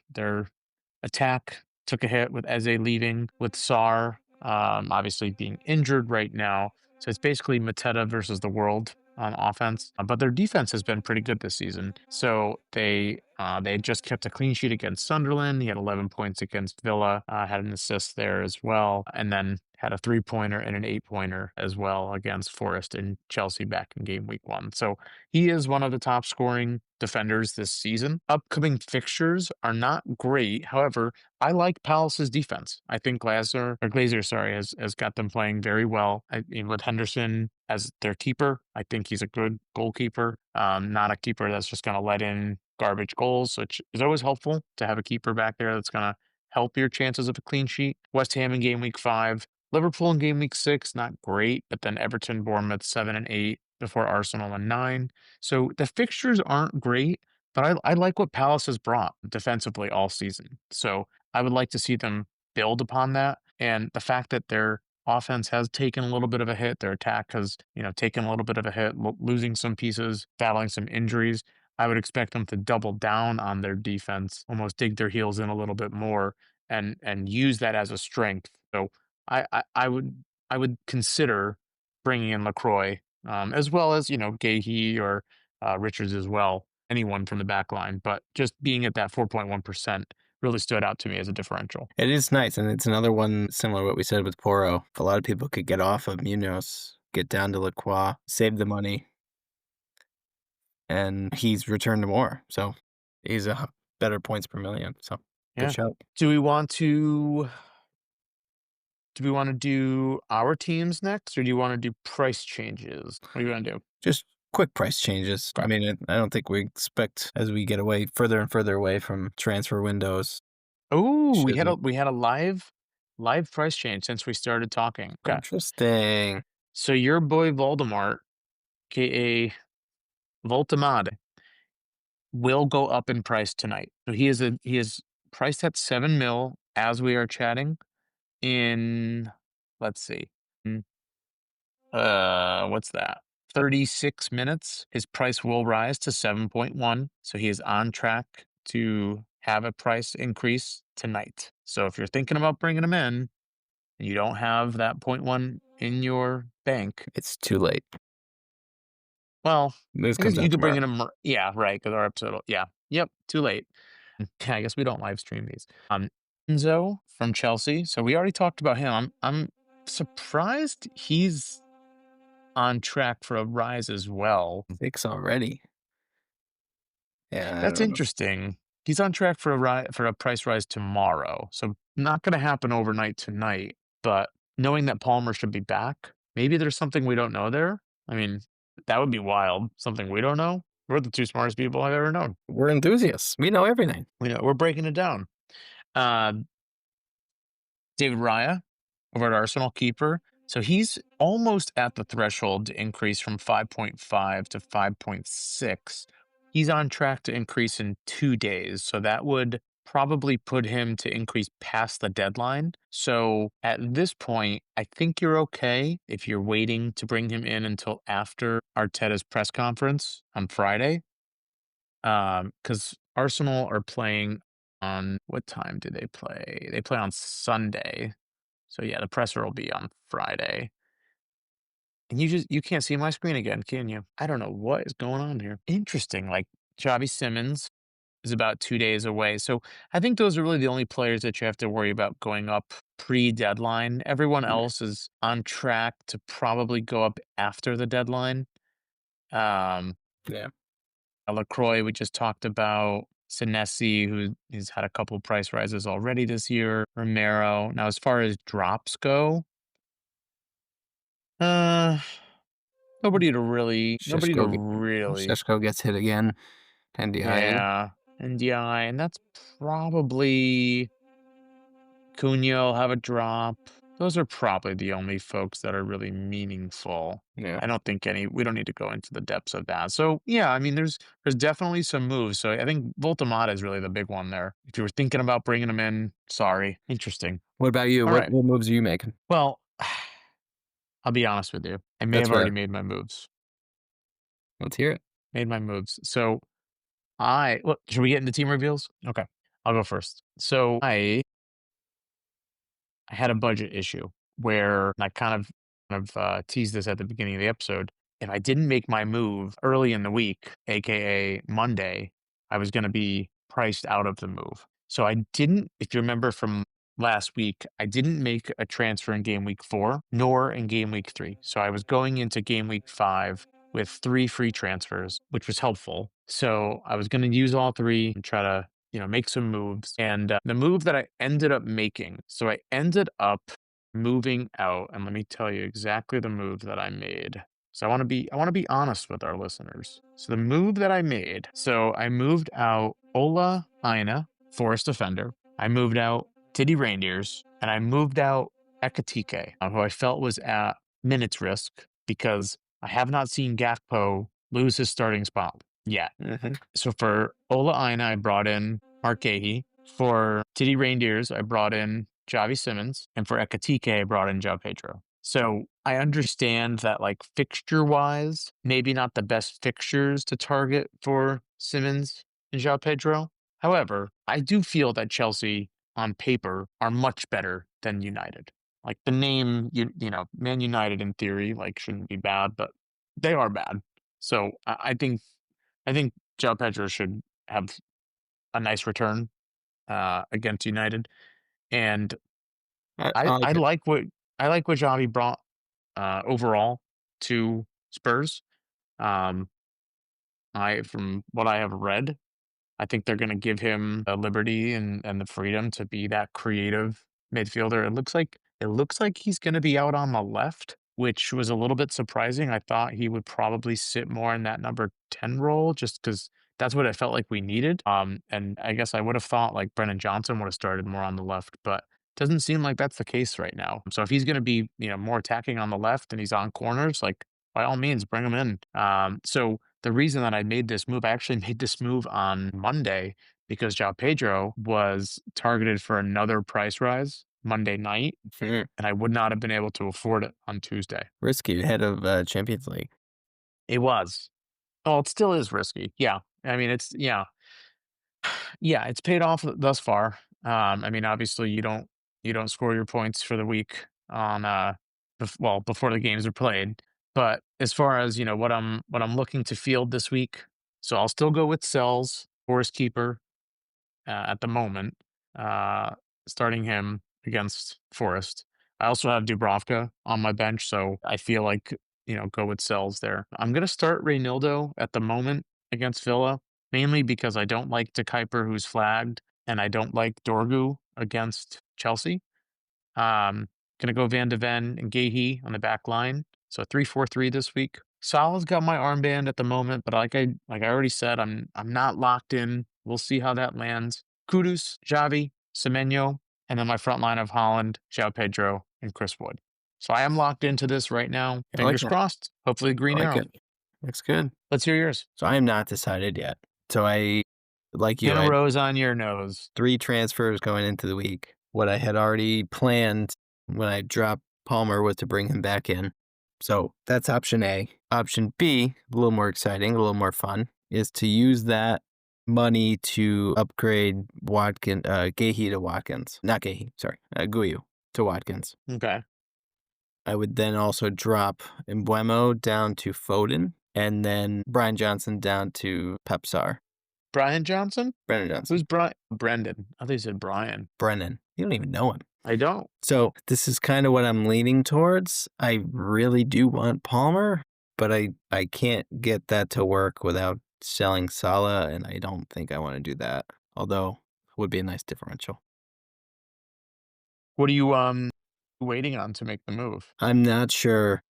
attack took a hit with Eze leaving, with Sar obviously being injured right now. So it's basically Mateta versus the world on offense. But their defense has been pretty good this season. So they just kept a clean sheet against Sunderland. He had 11 points against Villa, had an assist there as well, and then had a 3-pointer and an 8-pointer as well against Forest and Chelsea back in game week 1. So he is one of the top scoring defenders this season. Upcoming fixtures are not great. However, I like Palace's defense. I think Glazer, sorry, has got them playing very well. With Henderson as their keeper, I think he's a good goalkeeper. Not a keeper that's just going to let in garbage goals, which is always helpful to have a keeper back there that's going to help your chances of a clean sheet. West Ham in game week 5, Liverpool in game week 6, not great, but then Everton, Bournemouth 7 and 8 before Arsenal in 9. So the fixtures aren't great, but I like what Palace has brought defensively all season. So I would like to see them build upon that. And the fact that their offense has taken a little bit of a hit, their attack has, taken a little bit of a hit, losing some pieces, battling some injuries. I would expect them to double down on their defense, almost dig their heels in a little bit more, and use that as a strength. So I would consider bringing in Lacroix, as well as Gahey or Richards as well, anyone from the back line. But just being at that 4.1% really stood out to me as a differential. It is nice, and it's another one similar to what we said with Poro. If a lot of people could get off of Munoz, get down to Lacroix, save the money, and he's returned to more. So he's a better points per million. So Yeah. good shout. Do we want to do our teams next, or do you want to do price changes? What do you want to do? Just quick price changes. I mean, I don't think we expect as we get away further and further away from transfer windows. Oh, we Shouldn't. had a live price change since we started talking. Okay. Interesting. So your boy Voldemort, aka Voltamade, will go up in price tonight. So he is priced at 7 mil as we are chatting in, let's see. What's that? 36 minutes. His price will rise to 7.1. So he is on track to have a price increase tonight. So if you're thinking about bringing him in and you don't have that 0.1 in your bank, It's too late. well, This I guess comes you out could bring tomorrow. in him. Yeah, right. Because our episode, yeah. Yep, too late. Yeah, I guess we don't live stream these. Enzo from Chelsea. So we already talked about him. I'm surprised he's on track for a rise as well. 6 already. Yeah, I That's don't know. interesting. He's on track for a price rise tomorrow. So not going to happen overnight tonight, but knowing that Palmer should be back, maybe there's something we don't know there. I mean, that would be wild. Something we don't know. We're the two smartest people I've ever known. We're enthusiasts. We know everything. We're breaking it down. Uh, David Raya over at Arsenal, keeper. So he's almost at the threshold to increase from 5.5 to 5.6. He's on track to increase in 2 days. So that would probably put him to increase past the deadline. So at this point, I think you're okay if you're waiting to bring him in until after Arteta's press conference on Friday. Because Arsenal are playing on, what time do they play? They play on Sunday. So yeah, the presser will be on Friday. And you can't see my screen again, can you? I don't know what is going on here. Interesting. Like Xavi Simmons is about 2 days away. So I think those are really the only players that you have to worry about going up pre-deadline. Everyone Yeah. else is on track to probably go up after the deadline. Yeah. LaCroix, we just talked about. Senesi, who has had a couple price rises already this year. Romero. Now, as far as drops go, uh, nobody to really, Sheshko gets hit again. NDI. yeah, NDI, and that's probably Cunha will have a drop. Those are probably the only folks that are really meaningful. Yeah. I don't think we don't need to go into the depths of that. So yeah, I mean, there's definitely some moves. So I think Voltamata is really the big one there. If you were thinking about bringing him in, sorry. Interesting. What about you? All What right. moves are you making? Well, I'll be honest with you. I may That's have already rare. made my moves. Let's hear it. So should we get into team reveals? Okay. I'll go first. So I had a budget issue where I kind of teased this at the beginning of the episode. If I didn't make my move early in the week, aka Monday, I was going to be priced out of the move. So I didn't. If you remember from last week, I didn't make a transfer in game week 4 nor in game week 3. So I was going into game week 5 with 3 free transfers, which was helpful. So I was going to use all 3 and try to, make some moves. And the move that I ended up making, so I ended up moving out, and let me tell you exactly the move that I made. So I want to be honest with our listeners. So the move that I made, so I moved out Ola Aina, Forest Defender. I moved out Titty Reindeers, and I moved out Ekatike, who I felt was at minutes risk because I have not seen Gakpo lose his starting spot yet. Hmm. So for Ola Aina, I brought in Mark Gahey. For Titty Reindeers, I brought in Javi Simmons. And for Ekatike, I brought in João Pedro. So I understand that, like, fixture wise, maybe not the best fixtures to target for Simmons and João Pedro. However, I do feel that Chelsea on paper are much better than United. Like the name, Man United in theory, like, shouldn't be bad, but they are bad. So I think João Pedro should have a nice return against United, and I I like I it. like what I like what Xavi brought overall to Spurs. Um, I from what I have read, I think they're going to give him the liberty and the freedom to be that creative midfielder. It looks like he's going to be out on the left, which was a little bit surprising. I thought he would probably sit more in that number 10 role just because that's what it felt like we needed. And I guess I would have thought like Brennan Johnson would have started more on the left, but doesn't seem like that's the case right now. So if he's going to be, more attacking on the left and he's on corners, like by all means, bring him in. So the reason that I made this move, I actually made this move on Monday because João Pedro was targeted for another price rise Monday night, Mhm. and I would not have been able to afford it on Tuesday. Risky ahead of Champions League. It was. Oh, it still is risky. Yeah. I mean, it's paid off thus far. I mean, obviously you don't score your points for the week on before the games are played. But as far as what I'm looking to field this week, so I'll still go with Sells, Forest Keeper, at the moment, uh, starting him against Forest. I also have Dubravka on my bench, so I feel like, go with Sells there. I'm going to start Reynildo at the moment against Villa, mainly because I don't like De Kuiper, who's flagged, and I don't like Dorgu against Chelsea. Gonna go Van de Ven and Gahey on the back line. So 3-4-3 this week. Salah's got my armband at the moment, but like I already said, I'm not locked in. We'll see how that lands. Kudus, Xavi, Semenyo, and then my front line of Holland, João Pedro, and Chris Wood. So I am locked into this right now. I like Fingers it. crossed. Hopefully I green like arrow. it. Looks good. Let's hear yours. So I am not decided yet. So like you, Pin a I had rose on your nose. 3 transfers going into the week. What I had already planned when I dropped Palmer was to bring him back in. So that's option A. Option B, a little more exciting, a little more fun, is to use that money to upgrade Gahey to Watkins. Not Gahey, sorry, Guyu to Watkins. Okay. I would then also drop Embuemo down to Foden and then Brian Johnson down to Pepsar. Brian Johnson? Brennan Johnson. Who's Brian? Brendan. I thought you said Brian. Brennan. You don't even know him. I don't. So this is kind of what I'm leaning towards. I really do want Palmer, but I can't get that to work without selling Salah, and I don't think I want to do that. Although it would be a nice differential. What are you waiting on to make the move? I'm not sure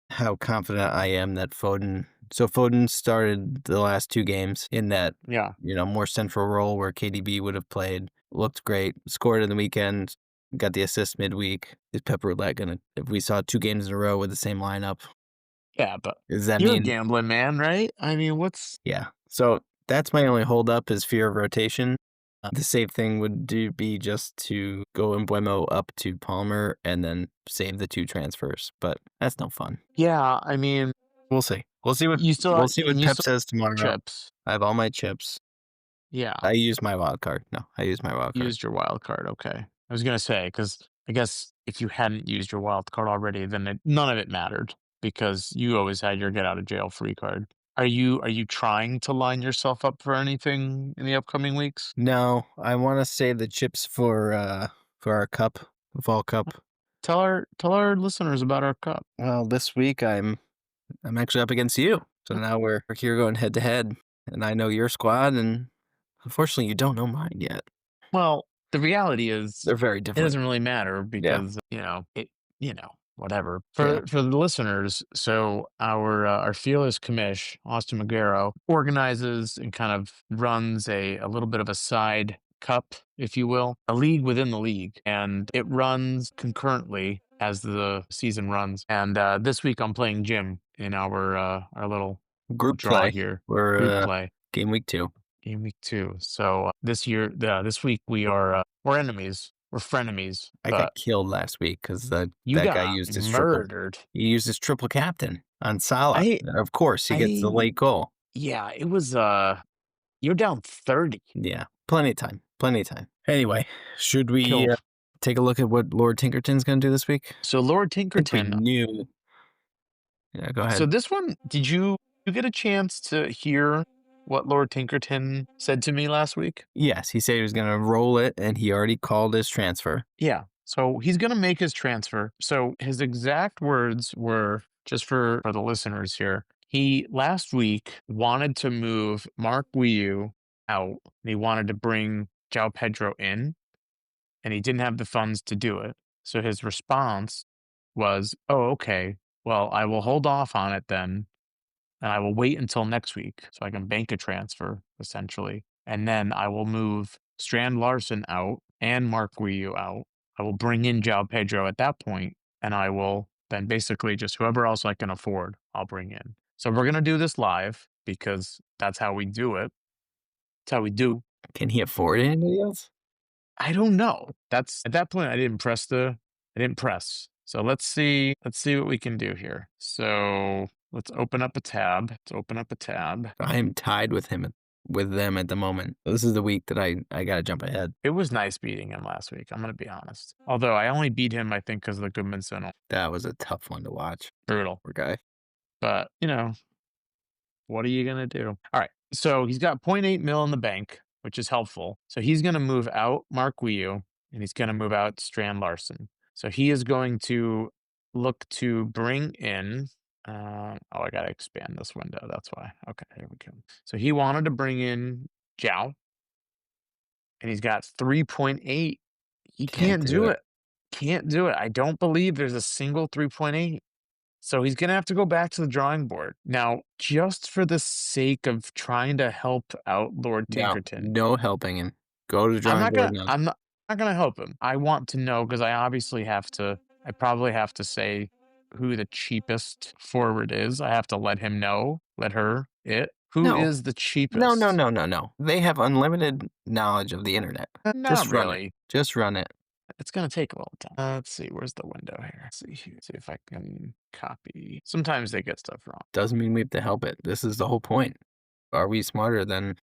how confident I am that Foden. So Foden started the last 2 games in that Yeah. more central role where KDB would have played. Looked great. Scored in the weekend. Got the assist midweek. Is Pep Roulette gonna? If we saw 2 games in a row with the same lineup, Yeah, but does that you're a mean? gambling man, right? I mean, what's Yeah. So that's my only holdup is fear of rotation. The safe thing would be just to go Embuemo up to Palmer and then save the 2 transfers. But that's no fun. yeah, I mean, We'll see. We'll see what you still we'll see what you Pep still says tomorrow. have chips. I have all my chips. Yeah, I use my wild card. No, I use my wild card. used your wild card. Okay. I was gonna say, because I guess if you hadn't used your wild card already, then none of it mattered because you always had your get out of jail free card. Are you trying to line yourself up for anything in the upcoming weeks? No, I want to save the chips for our cup, fall cup. Tell our listeners about our cup. Well, this week I'm actually up against you. So now we're here going head to head, and I know your squad, and unfortunately, you don't know mine yet. Well, the reality is They're very it different. doesn't really matter Yeah, because, whatever. yeah. For the listeners, so our fearless commish, Austin Magaro, organizes and kind of runs a little bit of a side cup, if you will, a league within the league. And it runs concurrently as the season runs. And this week I'm playing Jim in our little Group draw play. here. We're Group play. game week 2. Game week 2. So this week we're enemies. We're frenemies. I But got killed last week because you that guy got used his triple. murdered. He used his triple captain on Salah. I Of course, he gets the I late goal. yeah. It was you're down 30. Yeah, plenty of time. Plenty of time. Anyway, should we Kill. take a look at what Lord Tinkerton's going to do this week? So Lord I think we Tinkerton. knew. Yeah, go So ahead. this one, did you get a chance to hear what Lord Tinkerton said to me last week? Yes, he said he was going to roll it, and he already called his transfer. Yeah. So he's going to make his transfer. So his exact words were, just for the listeners here, he last week wanted to move Mark Wiu out and he wanted to bring João Pedro in and he didn't have the funds to do it. So his response was, oh, okay, well, I will hold off on it then and I will wait until next week so I can bank a transfer essentially. And then I will move Strand Larson out and Mark Wiu out. I will bring in João Pedro at that point, and I will then basically just whoever else I can afford, I'll bring in. So we're gonna do this live because that's how we do it. That's how we do. Can he afford anybody else? I don't know. That's at that point I didn't press. So let's see what we can do here. So let's open up a tab. I am tied with them at the moment. This is the week that I got to jump ahead. It was nice beating him last week. I'm gonna be honest. Although I only beat him, I think, because of the Goodmanson. That was a tough one to watch. Brutal. Poor guy. But what are you gonna do? All right. So he's got 0.8 mil in the bank, which is helpful. So he's gonna move out Mark Wiu and he's gonna move out Strand Larson. So he is going to look to bring in. I gotta expand this window. That's why. Okay, here we go. So he wanted to bring in Zhao, and he's got 3.8. He can't do it. Can't do it. I don't believe there's a single 3.8. So he's going to have to go back to the drawing board. Now, just for the sake of trying to help out Lord Tinkerton, No helping him. Go to the drawing board now. I'm not going to help him. I want to know because I probably have to say who the cheapest forward is. I have to let him know, Who is No. the cheapest? No. They have unlimited knowledge of the internet. Not Just run really. it. Just run it. It's going to take a little time. Let's see. Where's the window here? Let's see here. See if I can copy. Sometimes they get stuff wrong. Doesn't mean we have to help it. This is the whole point. Are we smarter than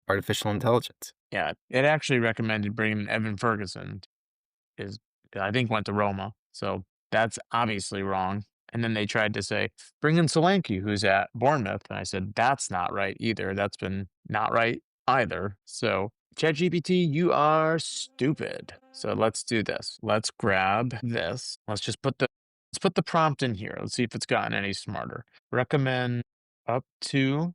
artificial intelligence? Yeah, it actually recommended bringing Evan Ferguson. I think went to Roma. So that's obviously wrong. And then they tried to say, bring in Solanke, who's at Bournemouth. And I said, that's not right either. That's been not right either. So ChatGPT, you are stupid. So let's do this. Let's grab this. Let's put the prompt in here. Let's see if it's gotten any smarter. Recommend up to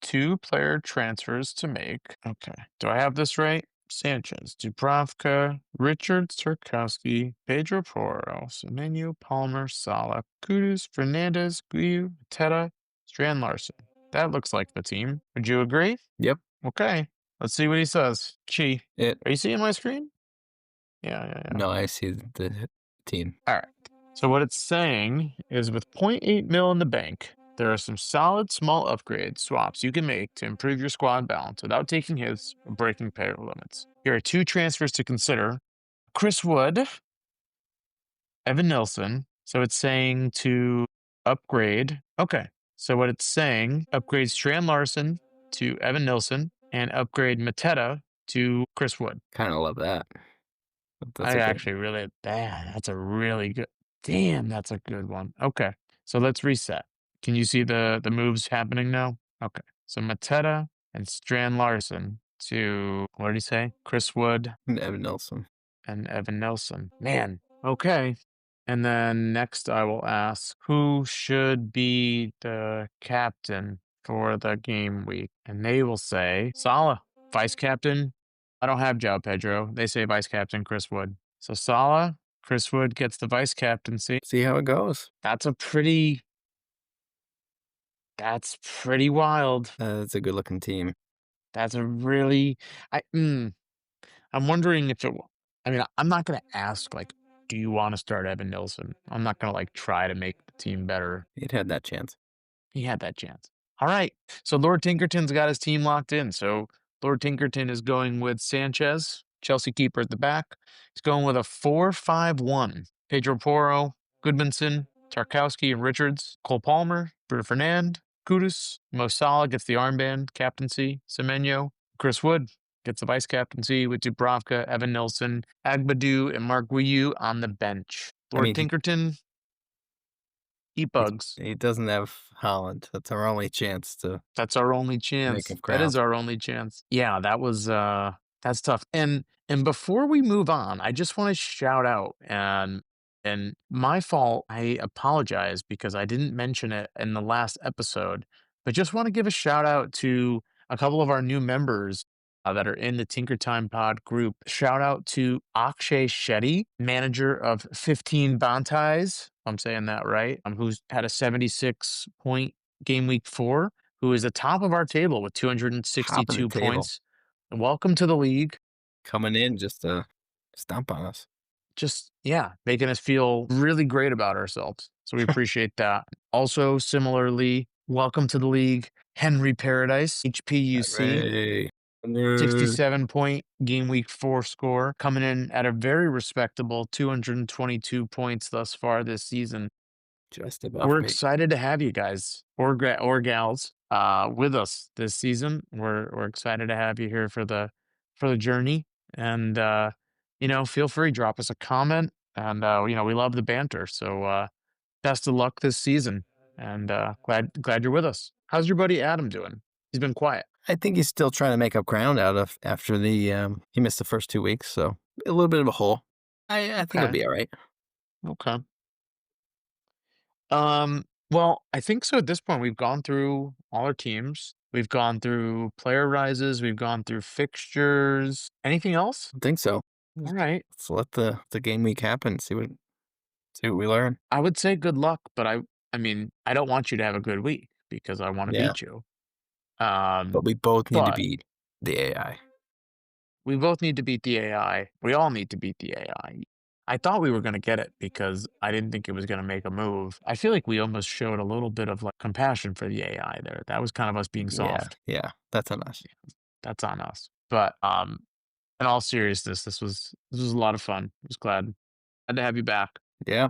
2 player transfers to make. Okay. Do I have this right? Sanchez, Dubravka, Richard Sirkowski, Pedro Porro, Semenyo, Palmer, Sala, Kudus, Fernandez, Guiu, Teta, Strand Larson. That looks like the team. Would you agree? Yep. Okay. Let's see what he says. Chi, are you seeing my screen? Yeah. No, I see the team. All right. So what it's saying is with 0.8 mil in the bank, there are some solid small upgrade swaps you can make to improve your squad balance without taking hits or breaking player limits. Here are 2 transfers to consider. Chris Wood, Evan Nilsson. So it's saying to upgrade. Okay. So what it's saying, upgrade Strand Larson to Evan Nilsson and upgrade Mateta to Chris Wood. Kind of love that. That's a really good, that's a good one. Okay. So let's reset. Can you see the moves happening now? Okay. So Mateta and Strand Larson to, what did he say? Chris Wood And Evan Nelson. and Evan Nelson. Man. Okay. And then next I will ask who should be the captain for the game week. And they will say Salah, vice captain. I don't have João Pedro. They say vice captain Chris Wood. So Salah, Chris Wood gets the vice captaincy. See how it goes. That's pretty wild. It's a good looking team. That's a really I I'm wondering if I mean, I'm not gonna ask like, do you want to start Evan Nilsson? I'm not gonna like try to make the team better. He'd had that chance. He had that chance. All right. So Lord Tinkerton's got his team locked in. So Lord Tinkerton is going with Sanchez, Chelsea keeper at the back. He's going with a 4-5-1. Pedro Porro, Goodmanson, Tarkowski, and Richards, Cole Palmer, Bruno Fernand, Kudus, Mo Salah gets the armband, captaincy, Semenyo, Chris Wood gets the vice captaincy with Dubravka, Evan Nilsson, Agbadu, and Mark Guiu on the bench. Lord Tinkerton, eat bugs. He doesn't have Holland. That's our only chance to. That's our only chance. That is our only chance. Yeah, that was that's tough. And before we move on, I just want to shout out and my fault. I apologize because I didn't mention it in the last episode, but just want to give a shout out to a couple of our new members that are in the Tinker Time Pod group. Shout out to Akshay Shetty, manager of 15 Bantais. I'm saying that right. Who's had a 76 point game week 4, who is the top of our table with 262 points. Welcome to the league. Coming in just to stomp on us. Just, yeah, making us feel really great about ourselves. So we appreciate that. Also, similarly, welcome to the league, Henry Paradise, HPUC. 67 point game week 4 score, coming in at a very respectable 222 points thus far this season. Just above We're me. excited to have you guys or gals with us this season. We're excited to have you here for the journey. And feel free, drop us a comment. And we love the banter. So best of luck this season. And glad you're with us. How's your buddy Adam doing? He's been quiet. I think he's still trying to make up ground after the he missed the first 2 weeks, so a little bit of a hole. I think he'll be all right. Okay. Well, I think so at this point we've gone through all our teams. We've gone through player rises, we've gone through fixtures. Anything else? I think so. All right. Let's let the game week happen, see what we learn. I would say good luck, but I mean, I don't want you to have a good week because I want to beat you. But we both need to beat the AI. We both need to beat the AI. We all need to beat the AI. I thought we were going to get it because I didn't think it was going to make a move. I feel like we almost showed a little bit of like compassion for the AI there. That was kind of us being soft. Yeah, that's on us. That's on us. But in all seriousness, this was a lot of fun. I was glad to have you back. Yeah.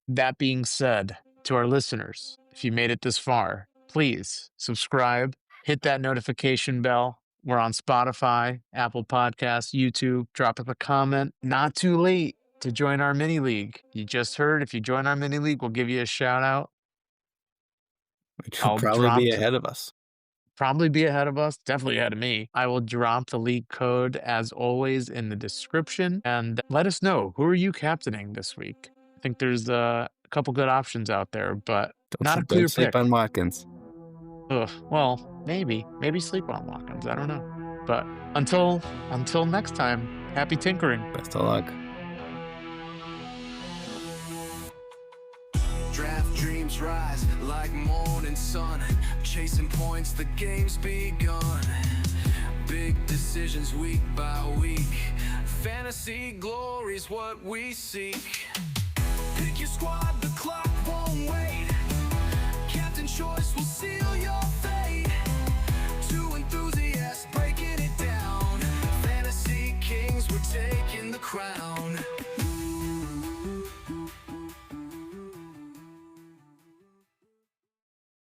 That being said, to our listeners, if you made it this far, please subscribe, hit that notification bell. We're on Spotify, Apple Podcasts, YouTube. Drop us a comment. Not too late to join our mini league. You just heard, if you join our mini league, we'll give you a shout out. Which will probably be ahead of us. Probably be ahead of us. Definitely ahead of me. I will drop the league code as always in the description. And let us know, who are you captaining this week? I think there's a couple good options out there, but not a clear pick. Don't sleep on Watkins. Ugh, well, maybe sleep on Watkins. I don't know. But until next time, happy tinkering. Best of luck. Draft dreams rise like morning sun, chasing points, the game's begun. Big decisions week by week, fantasy glory's what we seek. Pick your squad, the clock won't wait. Captain choice will seal your fate. Two enthusiasts breaking it down. Fantasy kings, we're taking the crown.